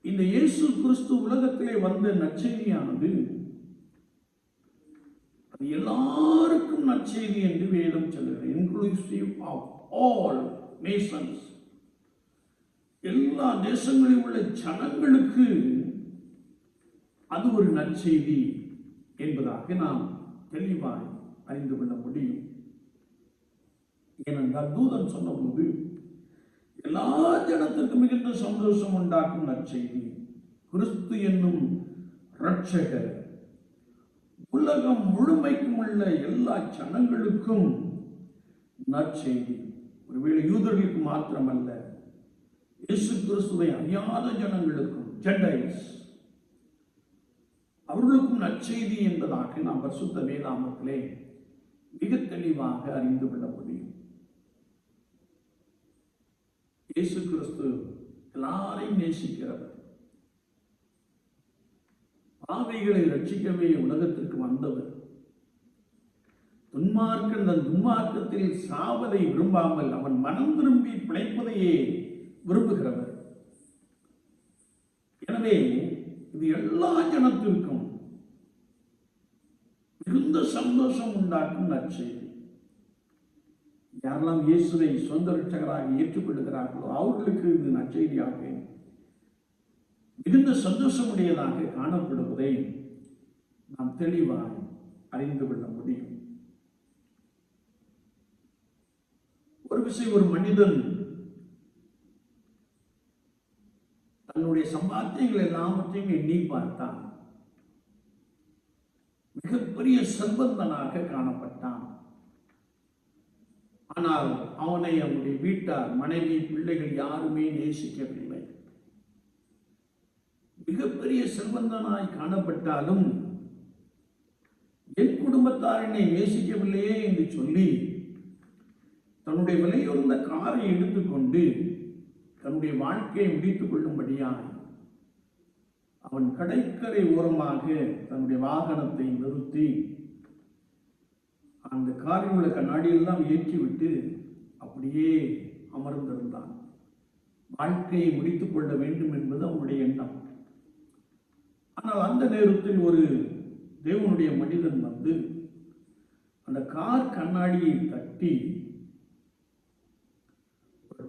இந்த இயேசு கிறிஸ்து உலகத்திலே வந்த நற்செய்தியானது அது எல்லாருக்கும் நற்செய்தி என்று வேதம் சொல்லுகிறது. இன்க்ளூசிவ் ஆஃப் ஆல் நேஷன்ஸ், எல்லா தேசங்களில் உள்ள ஜனங்களுக்கு அது ஒரு நற்செய்தி என்பதாக நாம் தெளிவாய் அறிந்து கொள்ள முடியும். ஏனென்றால் தூதன் சொன்னபோது எல்லா ஜனத்திற்கும் மிகுந்த சந்தோஷம் உண்டாக்கும் நற்செய்தி, கிறிஸ்து என்னும் இரட்சகர் உலகம் முழுமைக்கும் உள்ள எல்லா ஜனங்களுக்கும் நற்செய்தி. ஒருவேளை யூதர்களுக்கு மாத்திரமல்ல, இயேசு கிறிஸ்துவை அறியாத ஜனங்களுக்கும், ஜென்டைல்ஸ், அவர்களுக்கும் நற்செய்தி என்பதாக நாம் பரிசுத்த வேதாகமத்திலே மிக தெளிவாக அறிந்து கொள்ள முடியும். இயேசு கிறிஸ்து எல்லாரையும் நேசிக்கிறவர். பாவிகளை ரட்சிக்கவே உலகத்திற்கு வந்தவர். துன்மார்க்கன் தன் துன்மார்க்கத்தில் சாவதை விரும்பாமல் அவன் மனம் திரும்பி பிழைப்பதையே விரும்புகிறவர். எனவே இது எல்லா ஜனத்திற்கும் மிகுந்த சந்தோஷம் உண்டாக்கும் நற்செய்தி. யாரெல்லாம் இயேசுவை சொந்த இரட்சகராக ஏற்றுக்கொள்கிறார்களோ அவர்களுக்கு இது நற்செய்தியாக மிகுந்த சந்தோஷமுடையதாக காணப்படுவதை நாம் தெளிவாக அறிந்து கொள்ள முடியும். ஒரு விஷயம், ஒரு மனிதன் தன்னுடைய சம்பாத்தியங்கள் எல்லாவற்றையும் எண்ணி பார்த்தான். மிகப்பெரிய செல்வந்தனாக காணப்பட்டான். ஆனால் அவனை அவனுடைய வீட்டார், மனைவி, பிள்ளைகள் யாருமே நேசிக்கவில்லை. மிகப்பெரிய செல்வந்தனாய் காணப்பட்டாலும் என் குடும்பத்தார் என்னை நேசிக்கவில்லையே என்று சொல்லி தன்னுடைய விலையுறந்த காரை எடுத்துக்கொண்டு தன்னுடைய வாழ்க்கையை முடித்துக் கொள்ளும்படியாய் அவன் கடற்கரை ஓரமாக தன்னுடைய வாகனத்தை நிறுத்தி அந்த காரில் உள்ள கண்ணாடியெல்லாம் ஏற்றிவிட்டு அப்படியே அமர்ந்திருந்தான். வாழ்க்கையை முடித்துக் கொள்ள வேண்டும் என்பது அவனுடைய எண்ணம். ஆனால் அந்த நேரத்தில் ஒரு தேவனுடைய மனிதன் வந்து அந்த கார் கண்ணாடியை தட்டி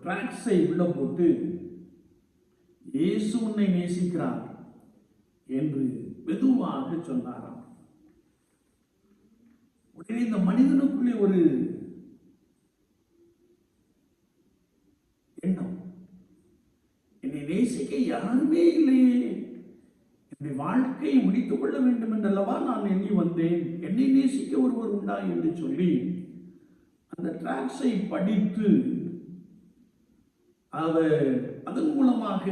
டிராக்ஸை உள்ள போட்டு இயேசு உன்னை நேசிக்கிறார் என்று மெதுவாக சொன்னாராம். உடனே இந்த மனிதனுக்குள்ளே ஒரு எண்ணம், என்னை நேசிக்க யாருமே இல்லையே, என்னுடைய வாழ்க்கையை முடித்துக் கொள்ள வேண்டும் என்றல்லவா நான் எண்ணி வந்தேன், என்னை நேசிக்க ஒருவர் உண்டா என்று சொல்லி அந்த டிராக்ஸை படித்து அதன் மூலமாக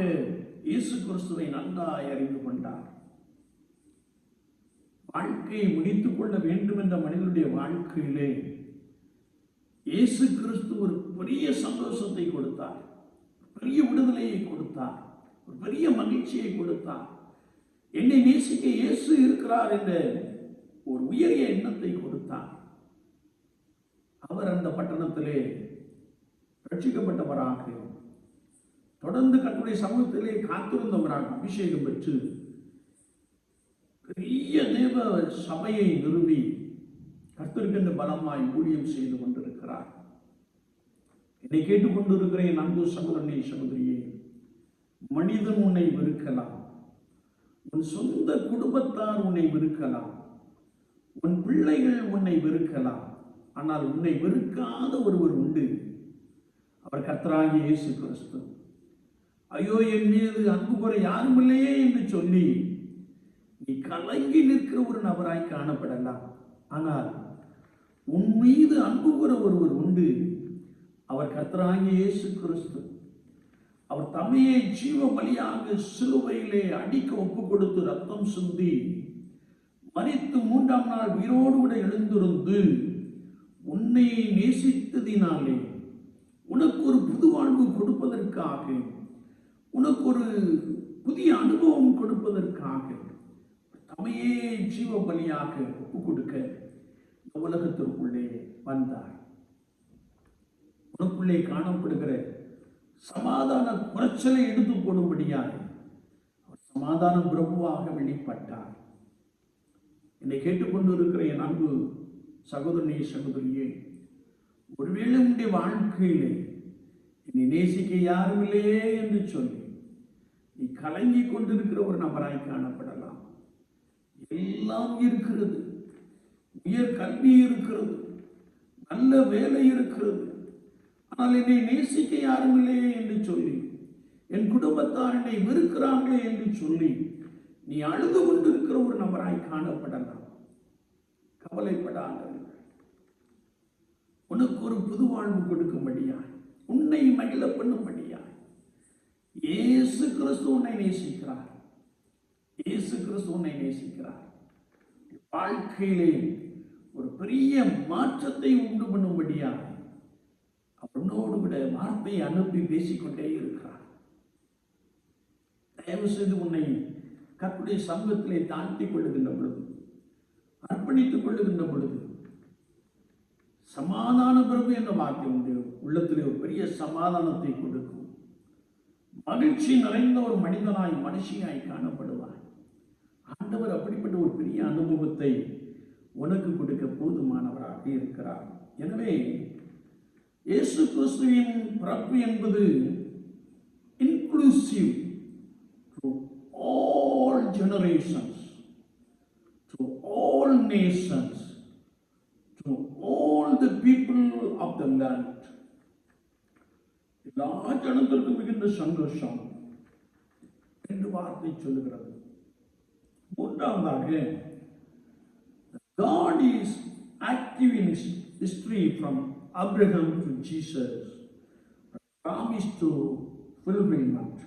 இயேசு கிறிஸ்துவை நன்றாய் அறிந்து கொண்டார். வாழ்க்கையை முடித்துக் கொள்ள வேண்டும் என்ற மனிதனுடைய வாழ்க்கையிலே இயேசு கிறிஸ்து ஒரு பெரிய சந்தோஷத்தை கொடுத்தார், பெரிய விடுதலையை கொடுத்தார், ஒரு பெரிய மகிழ்ச்சியை கொடுத்தார். என்னை நேசிக்க இயேசு இருக்கிறார் என்ற ஒரு உயரிய எண்ணத்தை கொடுத்தார். அவர் அந்த பட்டணத்திலே ரட்சிக்கப்பட்டவராக தொடர்ந்து கர்த்தருடைய சமூகத்திலே காத்திருந்தவராக அபிஷேகம் பெற்று பெரிய தேவ சபையை நிறுவி கர்த்தருக்கு பலமாய் ஊழியம் செய்து கொண்டிருக்கிறார். என்னை கேட்டுக்கொண்டிருக்கிற என் அன்பு சகோதரனே, சகோதரியே, மனிதன் உன்னை வெறுக்கலாம், உன் சொந்த குடும்பத்தார் உன்னை வெறுக்கலாம், உன் பிள்ளைகள் உன்னை வெறுக்கலாம். ஆனால் உன்னை வெறுக்காத ஒருவர் உண்டு. அவர் கர்த்தராகிய இயேசு கிறிஸ்து. ஐயோ, என் மீது அன்பு கூற யாரும் இல்லையே என்று சொல்லி நீ கலங்கி நிற்கிற ஒரு நபராய் காணப்படலாம். ஆனால் உன் மீது அன்பு கூற ஒருவர் உண்டு. அவர் கர்த்தராகிய இயேசு கிறிஸ்து. அவர் தம்மையை ஜீவ பலியாக சிலுவையிலே அடிக்க ஒப்பு கொடுத்து ரத்தம் சிந்தி மரித்து 3ஆம் நாள் உயிரோடு கூட எழுந்திருந்து உன்னை நேசித்ததினாலே உனக்கு ஒரு புது வாழ்வு கொடுப்பதற்காக, உனக்கு ஒரு புதிய அனுபவம் கொடுப்பதற்காக தம்மையே ஜீவ பலியாக ஒப்பு கொடுக்க உலகத்திற்குள்ளே வந்தார். உனக்குள்ளே காணப்படுகிற சமாதான குறைச்சலை எடுத்து போடும்படியாக அவர் சமாதான பிரபுவாக வெளிப்பட்டார். என்னை கேட்டுக்கொண்டு இருக்கிற என் அன்பு சகோதரனே, சகோதரியே, ஒருவேளை உன்னுடைய வாழ்க்கையிலே என்னை நேசிக்க யாரும் இல்லையே என்று சொல்லி நீ கலங்கி கொண்டிருக்கிற ஒரு நபராய் காணப்படலாம். எல்லாம் இருக்கிறது, உயர் கல்வி இருக்கிறது, நல்ல வேலை இருக்கிறது, ஆனால் என்னை நேசிக்க யாரும் இல்லையே என்று சொல்லி, என் குடும்பத்தார் என்னை வெறுக்கிறார்களே என்று சொல்லி நீ அழுது கொண்டிருக்கிற ஒரு நபராய் காணப்படலாம். கவலைப்படாத, உனக்கு ஒரு புது வாழ்வு கொடுக்கும்படியாய், உன்னை மகிழ பண்ணும்படியாய் இயேசு கிறிஸ்து உன்னை நேசிக்கிறார். இயேசு கிறிஸ்து உன்னை நேசிக்கிறார். வாழ்க்கையிலே ஒரு பெரிய மாற்றத்தை உண்டு பண்ணும்படியாக அவனோடு கூட வார்த்தையை அனுப்பி பேசிக்கொண்டே இருக்கிறார். தயவு செய்து உன்னை கர்த்தருடைய சமூகத்திலே தாழ்த்திக் கொள்ளுகின்ற பொழுது, அர்ப்பணித்துக் கொள்ளுகின்ற பொழுது, சமாதான பிரபு என்ற வார்த்தை உண்டு உள்ளத்திலே ஒரு பெரிய சமாதானத்தை கொடுக்கும். மகிழ்ச்சி நிறைந்த ஒரு மனிதனாய், மனுஷியாய் காணப்படுவார். ஆண்டவர் அப்படிப்பட்ட ஒரு பெரிய அனுபவத்தை உனக்கு கொடுக்க போதுமானவராக இருக்கிறார். எனவே இயேசு கிறிஸ்துவின் பிறப்பு என்பது inclusive to all generations, to all nations, to all the people of the land. எல்லா ஜனத்திற்கும் மிகுந்த சந்தோஷம் என்று வார்த்தை சொல்லுகிறது. மூன்றாவதாக, God is active in history from Abraham to Jesus, promise to fulfillment.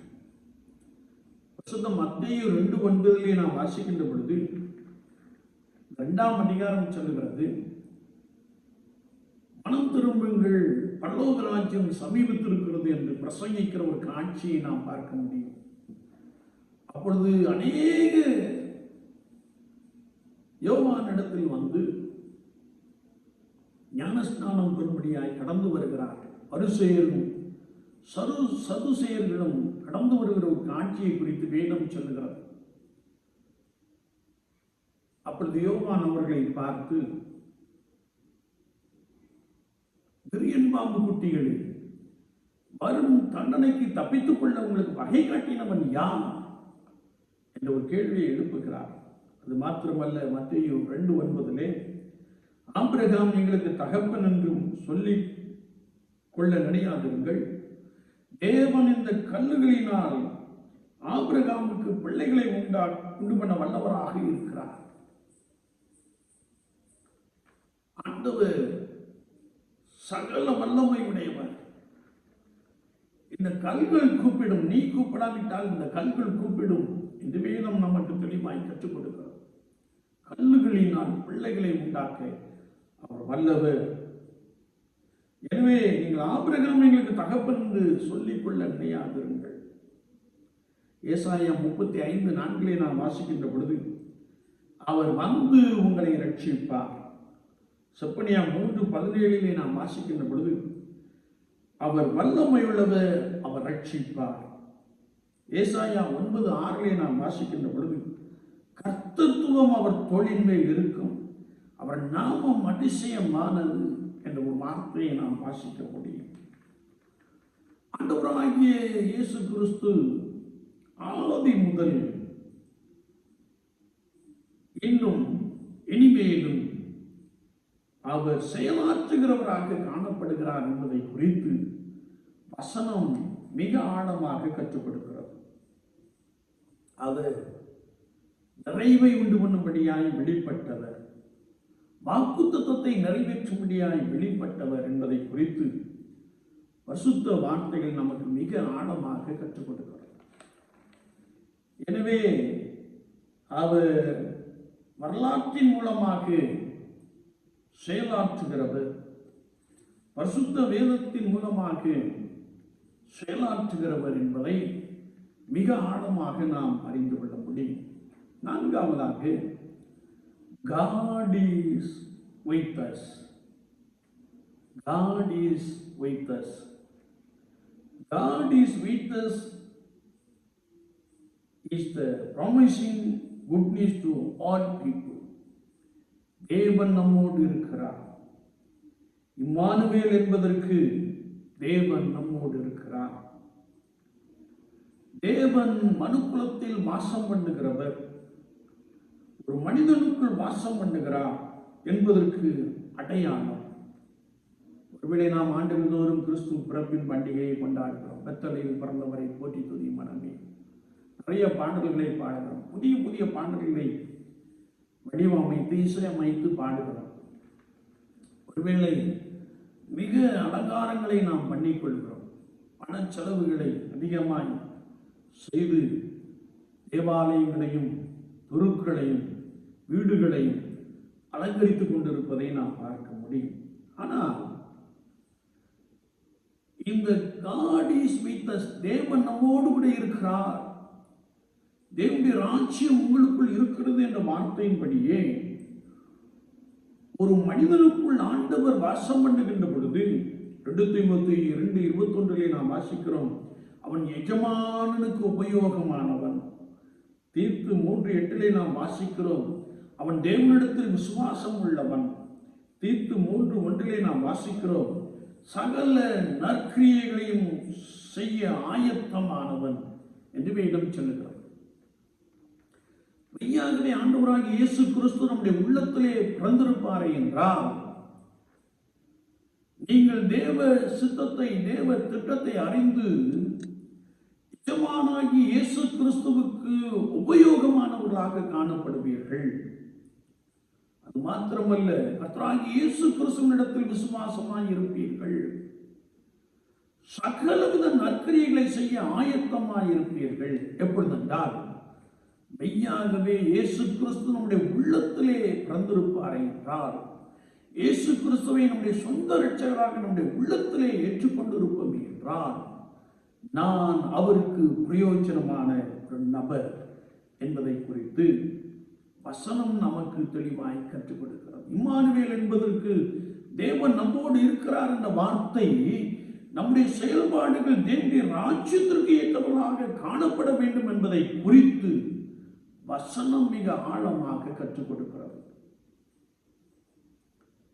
மத்தேயு 2:9 நாம் வாசிக்கின்ற பொழுது 2ஆம் அதிகாரம் சொல்லுகிறது, மனம் திரும்புங்கள், பரலோக ராஜ்யம் சமீபத்திருக்கிறது என்று பிரசங்கிக்கிற ஒரு காட்சியை நாம் பார்க்க முடியும். அப்பொழுது அநேக யோவானிடத்தில் வந்து ஞானஸ்நானம் பெறும்படியாய் கடந்து வருகிறார். பரிசேயரும் சதுசேயர்களும் கடந்து வருகிற ஒரு காட்சியை குறித்து வேதம் சொல்லுகிறது. அப்பொழுது யோவான் அவர்களை பார்த்து, விரியன் பாம்பு குட்டிகளே, வரும் தண்டனைக்கு தப்பித்துக் கொள்ள உங்களுக்கு வகை காட்டினவன் யார் என்ற ஒரு கேள்வியை எழுப்புகிறார். அது மாத்திரமல்ல, மத்தேயு 2:9 ஆபிரகாம் எங்களுக்கு தகப்பன் என்றும் சொல்லிக் கொள்ள நினையாதிருங்கள், தேவன் இந்த கல்லுகளினால் ஆபிரகாமுக்கு பிள்ளைகளை உண்டு பண்ண வல்லவராக இருக்கிறார். ஆண்டவர் சகல வல்லமை உடையவர். இந்த கல்கள் கூப்பிடும், நீ கூப்பிடாவிட்டால் இந்த கல்கள் கூப்பிடும் என்று வேதம் நமக்கு தெளிவாய் கற்றுக் கொடுக்கிறது. கல்லுகளினால் பிள்ளைகளை உண்டாக்க அவர் வல்லவர். எனவே நீங்கள் ஆபிரகாம் எங்களுக்கு தகப்பன் என்று சொல்லிக்கொள்ள நினையாதிருங்கள். ஏசாயா 35:4 நாம் வாசிக்கின்ற பொழுது அவர் வந்து உங்களை ரட்சிப்பார். செப்பனியா 3:17 நாம் வாசிக்கின்ற பொழுது அவர் வல்லமையுள்ளவர், அவர் ரட்சிப்பார். ஏசாயா 9:6 நாம் வாசிக்கின்ற பொழுது கர்த்தத்துவம் அவர் தோளின் மேல் இருக்கும், அவர் நாமம் அதிசயமானது என்ற ஒரு வார்த்தையை நாம் வாசிக்க முடியும். ஆண்டவராகிய இயேசு கிறிஸ்து ஆதி முதல் இன்னும் இனிமேலும் அவர் செயலாற்றுகிறவராக காணப்படுகிறார் என்பதை குறித்து வசனம் மிக ஆழமாக கற்றுக்கொடுக்கிறது. அவர் நிறைவை உண்டு பண்ணும்படியாய் வெளிப்பட்டவர், வாக்குத்தத்தத்தை நிறைவேற்றும்படியாய் வெளிப்பட்டவர் என்பதை குறித்து பரிசுத்த வார்த்தைகள் நமக்கு மிக ஆழமாக கற்றுக் கொடுக்கிறது. எனவே அவர் வரலாற்றின் மூலமாக செயலாற்றுகிறவர், பரிசுத்த வேதத்தின் மூலமாக செயலாற்றுகிறவர் என்பதை மிக ஆழமாக நாம் அறிந்து கொள்ள முடியும். நான்காவதாக, God is with us. God is with us. God is with us is the promising good news to all people. தேவன் நம்மோடு இருக்கிறார். இம்மானுவேல் என்பதற்கு தேவன் நம்மோடு இருக்கிறார். தேவன் மனுக்குலத்தில் வாசம் பண்ணுகிறவர், ஒரு மனிதனுக்குள் வாசம் பண்ணுகிறார் என்பதற்கு அடையாளம். ஒருவேளை நாம் ஆண்டுதோறும் கிறிஸ்து பிறப்பின் பண்டிகையை கொண்டாடுகிறோம். பெத்தலையில் பிறந்தவரை போற்றி துதி மனமே, நிறைய பாடல்களை பாடுகிறோம். புதிய புதிய பாடல்களை வடிவமைத்து இசையமைத்து பாடுகிறோம். ஒருவேளை மிக அலங்காரங்களை நாம் பண்ணிக்கொள்கிறோம். பண செலவுகளை அதிகமாய் செய்து தேவாலயங்களையும் துருக்களையும் வீடுகளையும் அலங்கரித்துக் கொண்டிருப்பதை நாம் பார்க்க முடியும். ஆனால் இந்த God is with us, தேவன் நம்மோடு கூட இருக்கிறார், தேவனுடைய ராஜ்யம் உங்களுக்குள் இருக்கிறது என்ற வார்த்தையின்படியே ஒரு மனிதனுக்குள் ஆண்டவர் வாசம் பண்ணுகின்ற பொழுது 2 தீமோத்தேயு 2:21 நாம் வாசிக்கிறோம், அவன் எஜமானனுக்கு உபயோகமானவன். தீத்து 3:8 நாம் வாசிக்கிறோம், அவன் தேவனிடத்தில் விசுவாசம் உள்ளவன். தீத்து 3:1 நாம் வாசிக்கிறோம், சகல நற்கிரியைகளையும் செய்ய ஆயத்தமானவன் என்று வேதம் சொல்லுகிறார். மெய்யாகவே ஆண்டவராகிய இயேசு கிறிஸ்து நம்முடைய உள்ளத்திலே பிறந்திருப்பாரே என்றால், நீங்கள் தேவ சித்தத்தை தேவ திட்டத்தை அறிந்து எஜமானாகிய இயேசு கிறிஸ்துவுக்கு உபயோகமானவர்களாக காணப்படுவீர்கள். அது மாத்திரமல்ல, கர்த்தராகிய இயேசு கிறிஸ்துவினிடத்தில் விசுவாசமாய் இருப்பீர்கள். சகலவித நற்கிரியைகளை செய்ய ஆயத்தமாய் இருப்பீர்கள். எப்பொழுதென்றால், மெய்யாகவே இயேசு கிறிஸ்து நம்முடைய உள்ளத்திலே பிறந்திருப்பாரே என்றால், இயேசு கிறிஸ்துவை நம்முடைய சொந்த இரட்சகராக நம்முடைய உள்ளத்திலே ஏற்றுக்கொண்டிருப்போம் என்றால், நான் அவருக்கு பிரயோஜனமான ஒரு நபர் என்பதை குறித்து வசனம் நமக்கு தெளிவாய் கற்றுக் கொடுக்கிறது. இம்மானுவேல் என்பதற்கு தேவன் நம்மோடு இருக்கிறார் என்ற வார்த்தை நம்முடைய செயல்பாடுகள் தேவனுடைய ராஜ்யத்திற்கு ஏற்றவர்களாக காணப்பட வேண்டும் என்பதை குறித்து வசனம் மிக ஆழமாக கற்றுக் கொடுக்கிறது.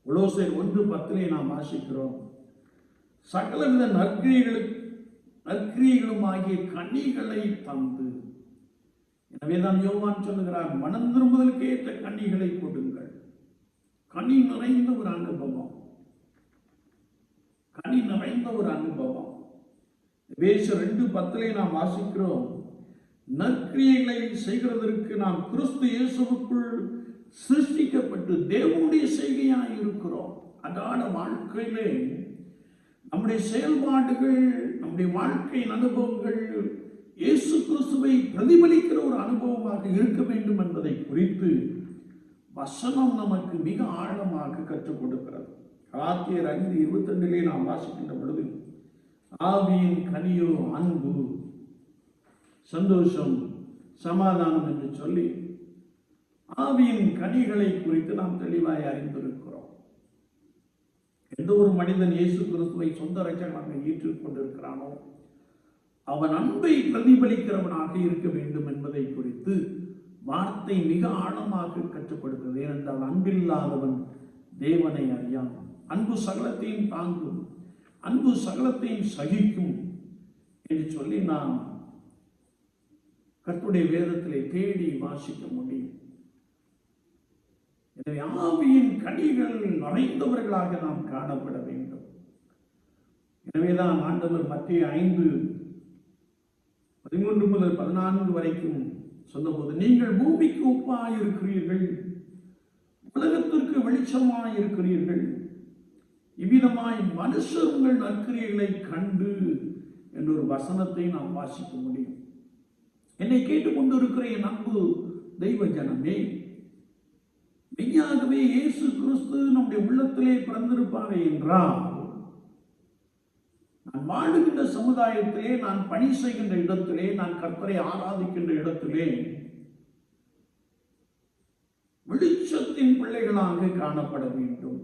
கொலோசையர் 1:10 நாம் வாசிக்கிறோம், சகலவித நற்கிரியைகளும் ஆகிய கனிகளை தந்து. எனவே தான் யோவான் சொல்லுகிறார், மனம் திரும்புதலுக்கு ஏற்ற கனிகளை கொடுங்கள். கனி நிறைந்த ஒரு அனுபவம், கனி நிறைந்த ஒரு அனுபவம். எபேசியர் 2:10 நாம் வாசிக்கிறோம், நற்கிரியைகளை செய்கிறதற்கு நாம் கிறிஸ்து இயேசுவுக்குள் சிருஷ்டிக்கப்பட்டு தேவனுடைய செய்கையாய் இருக்கிறோம். அன்றாட வாழ்க்கையிலே நம்முடைய செயல்பாடுகள், நம்முடைய வாழ்க்கையின் அனுபவங்கள் இயேசு கிறிஸ்துவை பிரதிபலிக்கிற ஒரு அனுபவமாக இருக்க வேண்டும் என்பதை குறித்து வசனம் நமக்கு மிக ஆழமாக கற்றுக் கொடுக்கிறது. கலாத்தியர் 5:22 நாம் வாசிக்கின்ற பொழுது, ஆவியின் கனியோ அன்பு, சந்தோஷம், சமாதானம் என்று சொல்லி ஆவியின் கனிகளை குறித்து நாம் தெளிவாய் அறிந்திருக்கிறோம். எந்த ஒரு மனிதன் இயேசு கிறிஸ்துவை சொந்த இரட்சகராக ஏற்றுக் கொண்டிருக்கிறானோ அவன் அன்பை பிரதிபலிக்கிறவனாக இருக்க வேண்டும் என்பதை குறித்து வார்த்தை மிக ஆழமாக கற்றுக் கொடுக்கிறது. ஏனென்றால் அன்பில்லாதவன் தேவனை அறியான். அன்பு சகலத்தையும் தாங்கும், அன்பு சகலத்தையும் சகிக்கும் என்று சொல்லி நாம் கர்த்தருடைய வேதத்திலே தேடி வாசிக்க முடியும். எனவே ஆவியின் கனிகள் நிறைந்தவர்களாக நாம் காணப்பட வேண்டும். எனவேதான் ஆண்டவர் மத்தேயு 5:13 முதல் 14 வரைக்கும் சொன்னபோது, நீங்கள் பூமிக்கு உப்பாய் இருக்கிறீர்கள், உலகத்திற்கு வெளிச்சமாய் இருக்கிறீர்கள், இவ்விதமாய் மனுஷர் உங்கள் நற்கிரியைகளை கண்டு என்ற ஒரு வசனத்தை நாம் வாசிக்க முடியும். என்னை கேட்டுக்கொண்டிருக்கிற என் அன்பு தெய்வ ஜனமே, மெய்யாகவே இயேசு கிறிஸ்து நம்முடைய உள்ளத்திலே பிறந்திருப்பாரே என்றால், நான் வாழுகின்ற சமுதாயத்திலே, நான் பணி செய்கின்ற இடத்திலே, நான் கர்த்தரை ஆராதிக்கின்ற இடத்திலே வெளிச்சத்தின் பிள்ளைகளாக காணப்பட வேண்டும்.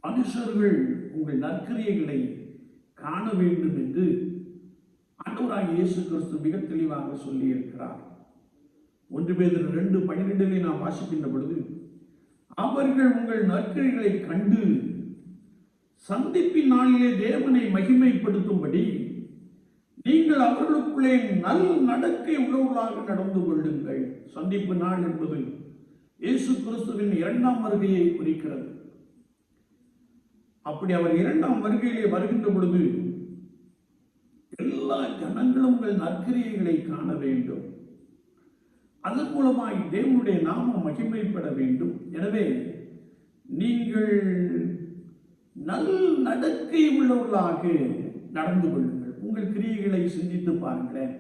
மனுஷர்கள் உங்கள் நற்கிரியைகளை காண வேண்டும் என்று ஆண்டவராகிய இயேசு கிறிஸ்து மிக தெளிவாக சொல்லி இருக்கிறார். 1 பேதுரு 2:12 நாம் வாசிக்கின்ற பொழுது, அவர்கள் உங்கள் நற்கிரியைகளை கண்டு சந்திப்பின் நாளிலே தேவனை மகிமைப்படுத்தும்படி நீங்கள் அவர்களுக்குள்ளே நல் நடக்கை உள்ளவர்களாக நடந்து கொள்ளுங்கள். சந்திப்பு நாள் என்பது இயேசு கிறிஸ்துவின் 2ஆம் வருகையை குறிக்கிறது. அப்படி அவர் 2ஆம் வருகையிலே வருகின்ற பொழுது எல்லா ஜனங்களும் உங்கள் நற்கிரியைகளை காண வேண்டும். அதன் மூலமாய் தேவனுடைய நாமம் மகிமைப்பட வேண்டும். எனவே நீங்கள் நல் நடக்கை உள்ளவர்களாக நடந்து கொள்ளுங்கள். உங்கள் கிரியைகளை சிந்தித்து பாருங்களேன்,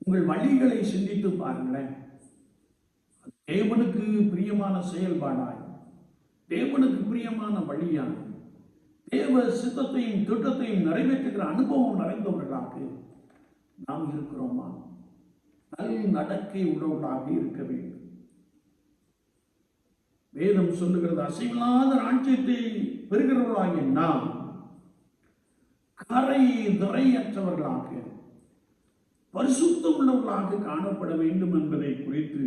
உங்கள் வழிகளை சிந்தித்து பாருங்களேன். தேவனுக்கு பிரியமான செயல்பாடாய், தேவனுக்கு பிரியமான வழியாய், தேவ சித்தத்தையும் திட்டத்தையும் நிறைவேற்றுகிற அனுபவம் நிறைந்தவர்களாக நாம் இருக்கிறோமா? நல் நடக்கை உள்ளவர்களாக இருக்க வேண்டும். வேதம் சொல்லுகிறது, அசைவில்லாத ராஜ்யத்தை பெறுகிறவர்களாகிய நாம் கரை திரையற்றவர்களாக பரிசுத்தம் உள்ளவர்களாக காணப்பட வேண்டும் என்பதை குறித்து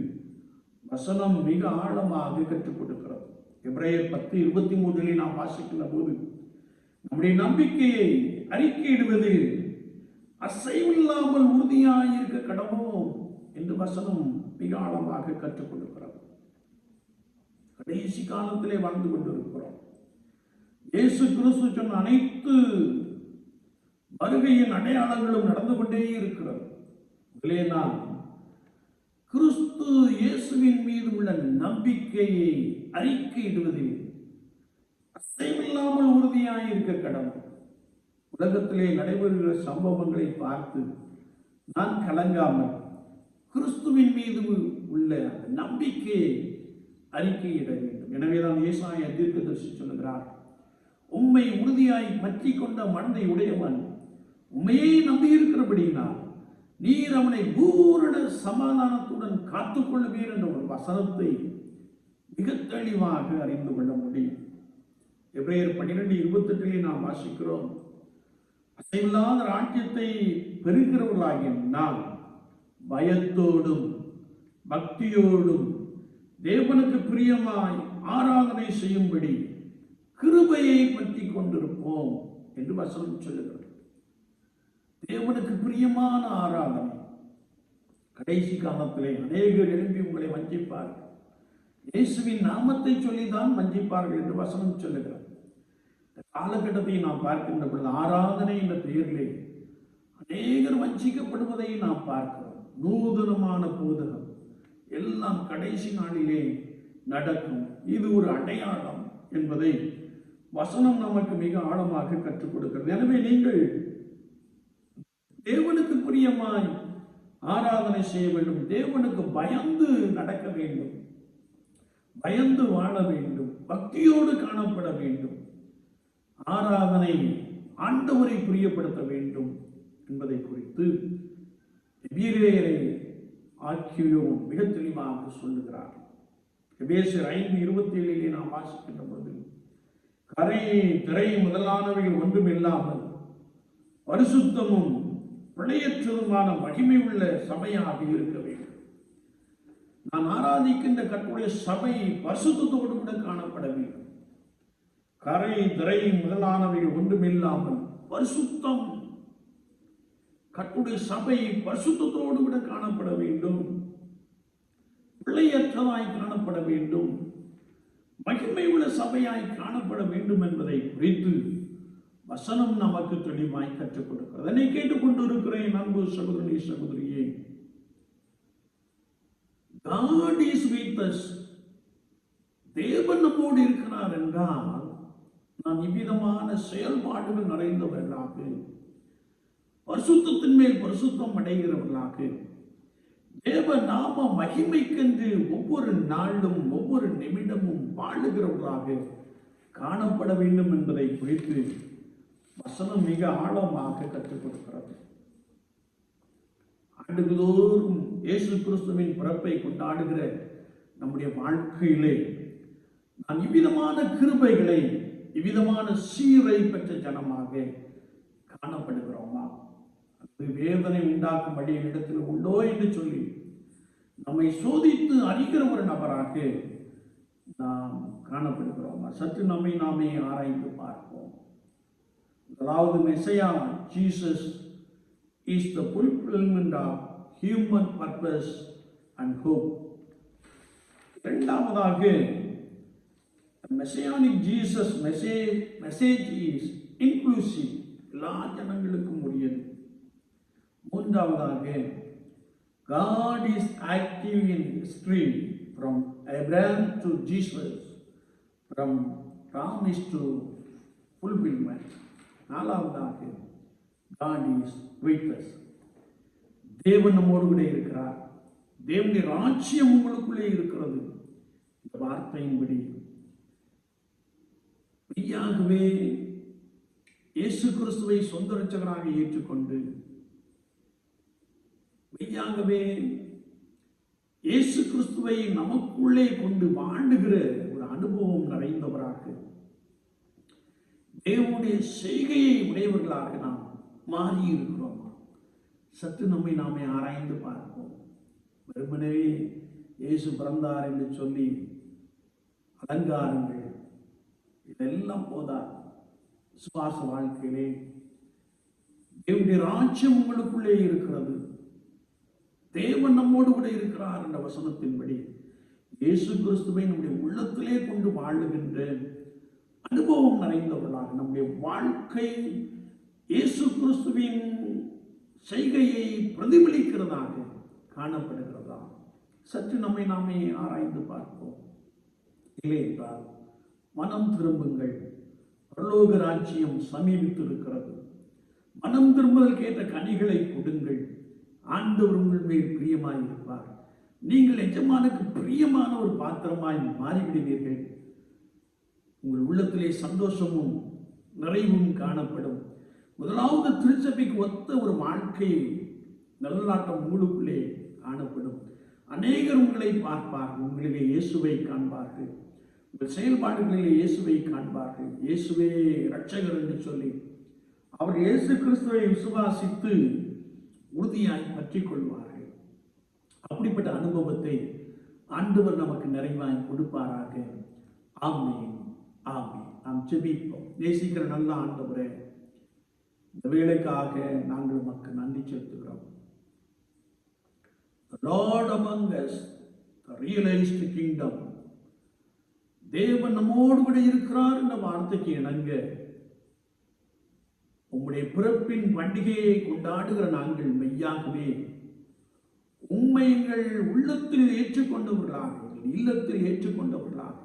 வசனம் மிக ஆழமாக கற்றுக் கொடுக்கிறது. எபிரேயர் 10:23 நாம் வாசிக்கின்ற போது, நம்முடைய நம்பிக்கையை அறிக்கையிடுவதில் அசைவில்லாமல் உறுதியாய் இருக்க கடவோம் என்று வசனம் மிக ஆழமாக கற்றுக் கொடுக்கிறது. கடைசி காலத்திலே வாழ்ந்து கொண்டிருக்கிறோம். இயேசு கிறிஸ்து சொன்ன அனைத்து வருகையின் அடையாளங்களும் நடந்து கொண்டே இருக்கிறது. இதிலே நாம் கிறிஸ்து இயேசுவின் மீது உள்ள நம்பிக்கையை அறிக்கையிடுவதில் அசைவில்லாமல் உறுதியாய் இருக்க கடவுள். உலகத்திலே நடைபெறுகிற சம்பவங்களை பார்த்து நான் கலங்காமல் கிறிஸ்துவின் மீது உள்ள நம்பிக்கையை அறிக்கையிட வேண்டும். எனவேதான் ஏசாயா தீர்க்கதரிசி சொல்லுகிறார், உம்மை உறுதியாய் பற்றி கொண்ட மனதை உடையவன் உண்மையை நம்பியிருக்கிறபடினால் நீர் அவனை பூரண சமாதானத்துடன் காத்துக்கொள்வீர் என்ற ஒரு வசனத்தை மிக தெளிவாக அறிந்து கொள்ள முடியும். எபிரேயர் 12:28 நாம் வாசிக்கிறோம், அசைவில்லாத ராஜ்யத்தை பெறுகிறவர்களாகிய நாம் பயத்தோடும் பக்தியோடும் தேவனுக்கு பிரியமாய் ஆராதனை செய்யும்படி கிருபையை பற்றி கொண்டிருப்போம் என்று வசனம் சொல்லுகிறது. தேவனுக்கு பிரியமான ஆராதனை. கடைசி காலத்திலே அநேகர் எழுப்பி உங்களை வஞ்சிப்பார்கள், இயேசுவின் நாமத்தை சொல்லிதான் வஞ்சிப்பார்கள் என்று வசனம் சொல்லுகிறது. காலகட்டத்தை நாம் பார்க்கின்ற பொழுது ஆராதனை என்ற பெயரிலே அநேகர் வஞ்சிக்கப்படுவதை நாம் பார்க்கிறோம். நூதனமான போதகம் எல்லாம் கடைசி நாளிலே நடக்கும். இது ஒரு அடையாளம் என்பதை வசனம் நமக்கு மிக ஆழமாக கற்றுக் கொடுக்கிறது. எனவே நீங்கள் தேவனுக்கு பிரியமாய் ஆராதனை செய்ய வேண்டும். தேவனுக்கு பயந்து நடக்க வேண்டும், பயந்து வாழ வேண்டும், பக்தியோடு காணப்பட வேண்டும். ஆராதனை ஆண்டவரை பிரியப்படுத்த வேண்டும் என்பதை குறித்து எபிரேயரை ஆக்கியோன் மிக தெளிவாக சொல்லுகிறார். எபேசியர் 5:27 நாம் வாசிக்கின்ற பொழுது, கரை திரை முதலானவைகள் ஒன்றும் இல்லாமல் பரிசுத்தமும் பிழையற்றதுமான மகிமை உள்ள சபையாக இருக்க வேண்டும். நான் ஆராதிக்கின்ற கர்த்தருடைய சபை பரிசுத்தத்தோடு கூட காணப்பட வேண்டும். கரை திரை முதலானவைகள் ஒன்றும் இல்லாமல் பரிசுத்தம், கர்த்தருடைய சபை பரிசுத்தத்தோடு கூட காணப்பட வேண்டும், பிழையற்றதாய் காணப்பட வேண்டும், மகிமை உள்ள சபையாய் காணப்பட வேண்டும் என்பதை குறித்து வசனம் நமக்கு தெளிவாய் கற்றுக் கொடுக்கிறது. அதனை கேட்டுக்கொண்டு இருக்கிறேன் அன்பு சகோதரனே, சகோதரியே. God is with us. தேவன் நம்மோடு இருக்கிறார் என்றால் நாம் இவ்விதமான செயல்பாடுகள் நிறைந்தவர்களாக, பரிசுத்தத்தின் மேல் பரிசுத்தம் அடைகிறவர்களாக, தேவ நாம மகிமைக்கென்று ஒவ்வொரு நாளும் ஒவ்வொரு நிமிடமும் வாழுகிறவர்களாக காணப்பட வேண்டும் என்பதை குறித்து வசனம் மிக ஆழமாக கற்றுக் கொடுக்கிறது. ஆண்டுதோறும் இயேசு கிறிஸ்துவின் பிறப்பை கொண்டாடுகிற நம்முடைய வாழ்க்கையிலே நாம் இவ்விதமான கிருபைகளை, இவ்விதமான சீரை பெற்ற ஜனமாக காணப்படுகிறோமா? அது வேதனை உண்டாக்கும் வழி இடத்தில் உண்டோ என்று சொல்லி நம்மை சோதித்து அறிகிற ஒரு நபராக நாம் காணப்படுகிறோமா? சற்று நம்மை நாமே ஆராய்ந்து பார்ப்போம். அதாவது மெசையா Jesus is the fulfillment of human purpose and hope. இரண்டாவதாக, messianic Jesus message is inclusive, எல்லா ஜனங்களுக்கும் உரியது. மூன்றாவதாக, God is active in history from Abraham to Jesus, from promise to fulfillment. நாலாவதாக, God is with us. தேவன் நம்மோடு கூட இருக்கிறார். தேவனுடைய ராஜ்யம் உங்களுக்குள்ளே இருக்கிறது. இந்த வார்த்தையின்படி மெய்யாகவே இயேசு கிறிஸ்துவை சொந்த இரட்சகராக ஏற்றுக்கொண்டு, மெய்யாகவே இயேசு கிறிஸ்துவை நமக்குள்ளே கொண்டு வாழுகிற ஒரு அனுபவம் நிறைந்தவராக, தேவனுடைய செய்கையை உடையவர்களாக நாம் மாறி இருக்கிறோம். சற்று நம்மை நாமே ஆராய்ந்து பார்ப்போம். வெறுமனே இயேசு பிறந்தார் என்று சொல்லி அலங்காரங்கள் இதெல்லாம் போதாது. விசுவாச வாழ்க்கையிலே தேவனுடைய ராஜ்யம் உங்களுக்குள்ளே இருக்கிறது, தேவன் நம்மோடு கூட இருக்கிறார் என்ற வசனத்தின்படி இயேசு கிறிஸ்துவை நம்முடைய உள்ளத்திலே கொண்டு வாழுகின்ற அனுபவம் நிறைந்தவர்களாக நம்முடைய வாழ்க்கை இயேசு கிறிஸ்துவின் செய்கையை பிரதிபலிக்கிறதாக காணப்படுகிறதா? சற்று நம்மை நாமே ஆராய்ந்து பார்ப்போம். இல்லை என்றால் மனம் திரும்புங்கள், பரலோக ராஜ்யம் சமீபித்திருக்கிறது. மனம் திரும்புதல் கேட்ட கனிகளை கொடுங்கள், ஆண்டவர் உங்கள் மேல் பிரியமாய் இருப்பார். நீங்கள் எஜமானுக்கு பிரியமான ஒரு பாத்திரமாய் மாறிவிடுவீர்கள். உங்கள் உள்ளத்திலே சந்தோஷமும் நிறைவும் காணப்படும். முதலாவது திருச்சபைக்கு ஒத்த ஒரு வாழ்க்கை நல்லநாட்டம் உங்களுக்குள்ளே காணப்படும். அநேகர் உங்களை பார்ப்பார்கள், உங்களிலே இயேசுவை காண்பார்கள், உங்கள் செயல்பாடுகளிலே இயேசுவை காண்பார்கள். இயேசுவே இரட்சகர் என்று சொல்லி அவர் இயேசு கிறிஸ்துவை விசுவாசித்து உறுதியாய் பற்றிக் கொள்வார்கள். அப்படிப்பட்ட அனுபவத்தை ஆண்டவர் நமக்கு நிறைவாய் கொடுப்பாராக. ஆமென், ஆமென். நாம் ஜெபிப்போம். நேசிக்கிற நல்ல ஆண்டவரே, இந்த வேளைக்காக நாங்கள் உமக்கு நன்றி செலுத்துகிறோம். The Lord among us, the realized kingdom. தேவன் நம்மோடு கூட இருக்கிறார் என்ற வார்த்தைக்கு இணங்க உம்முடைய பிறப்பின் பண்டிகையை கொண்டாடுகிற நாங்கள் மெய்யாகவே உம்மை எங்கள் உள்ளத்தில் ஏற்றுக்கொண்டவர்களாக, இல்லத்தில் ஏற்றுக்கொண்டவர்களாக,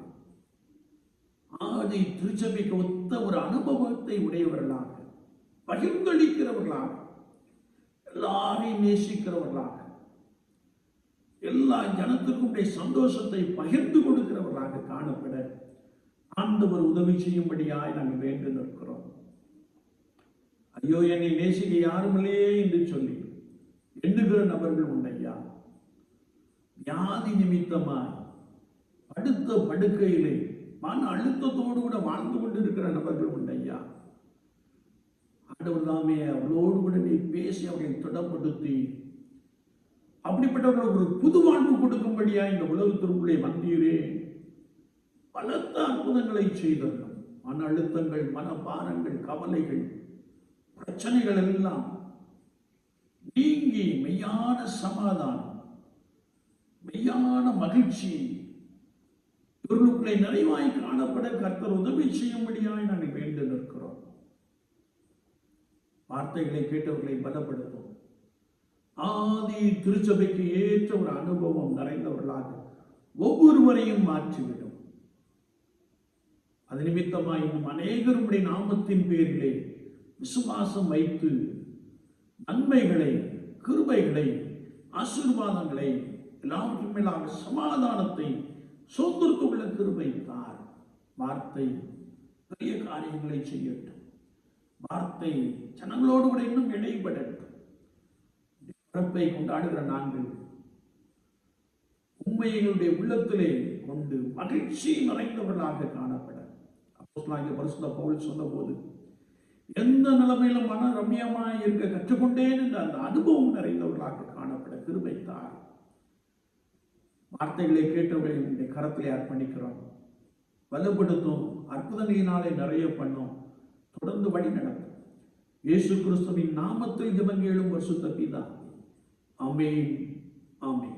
ஆதி திருச்சபைக்கு ஒத்த ஒரு அனுபவத்தை உடையவர்களாக, பகிர்ந்தளிக்கிறவர்களாக, எல்லாரையும் நேசிக்கிறவர்களாக, எல்லா ஜனத்திற்கும் சந்தோஷத்தை பகிர்ந்து கொடுக்கிறவர்களாக காணப்பட ஆண்டவர் உதவி செய்யும்படியாய் நாங்கள் வேண்டு நிற்கிறோம். ஐயோ, என்னை நேசிக்க யாருமில்லையே என்று சொல்லி எண்ணுகிற நபர்கள் உண்டையா, வியாதி நிமித்தமாய் அடுத்த படுக்கையிலே மன அழுத்தத்தோடு கூட வாழ்ந்து கொண்டிருக்கிற நபர்கள் உண்டையா, ஆண்டவர் தாமே அவளோடு கூட நீ பேசி அவர்களை திடப்படுத்தி அப்படிப்பட்டவர்களுக்கு ஒரு புது வாழ்வு கொடுக்கும்படியா இந்த உலகத்திற்குள்ளே வந்தீரே, பலத்த அற்புதங்களை செய்தோம். மன அழுத்தங்கள், மனபாரங்கள், கவலைகள், பிரச்சனைகள் எல்லாம் நீங்கி மெய்யான சமாதானம், மெய்யான மகிழ்ச்சி இவர்களுக்குள்ளே நிறைவாய் காணப்பட கர்த்தர் உதவி செய்யும்படியாய் நாங்கள் வேண்டு நிற்கிறோம். வார்த்தைகளை கேட்டவர்களை பலப்படுத்தும். ஆதி திருச்சபைக்கு ஏற்ற ஒரு அனுபவம் நிறைந்தவர்களாக ஒவ்வொருவரையும் மாற்றிவிடும். அது நிமித்தமாய் இன்னும் அநேகருடைய நாமத்தின் பேரிலே விசுவாசம் வைத்து நன்மைகளை, கிருபைகளை, ஆசீர்வாதங்களை, எல்லாவற்றின் மேலாக சமாதானத்தை சொந்தத்துள்ள கிருபை தார். வார்த்தை பெரிய காரியங்களை செய்யட்டும். வார்த்தை ஜனங்களோடு கூட இன்னும் இடைப்படட்டும். பிறப்பை கொண்டாடுகிற நாங்கள் உண்மைகளுடைய உள்ளத்திலே கொண்டு மகிழ்ச்சி நிறைந்தவர்களாக காணப்பட அப்போஸ்தலனாகிய பரிசுத்த பவுல் சொன்னபோது, எந்த நிலைமையிலும் மன ரம்யமாய் இருக்க கற்றுக்கொண்டேன் என்ற அந்த அனுபவம் நிறைந்தவர்களாக காணப்பட கிருபை தார். வார்த்தைகளை கேட்டவர்களை கரத்திலே அர்ப்பணிக்கிறோம். வலுப்படுத்தும், அற்புதங்களினாலே நிறைய பண்ணும், தொடர்ந்து வழி நடத்தும். இயேசு கிறிஸ்துவின் நாமத்தில் ஜெபம் கேளும் பரிசுத்த பிதாவே. ஆமென், ஆமென்.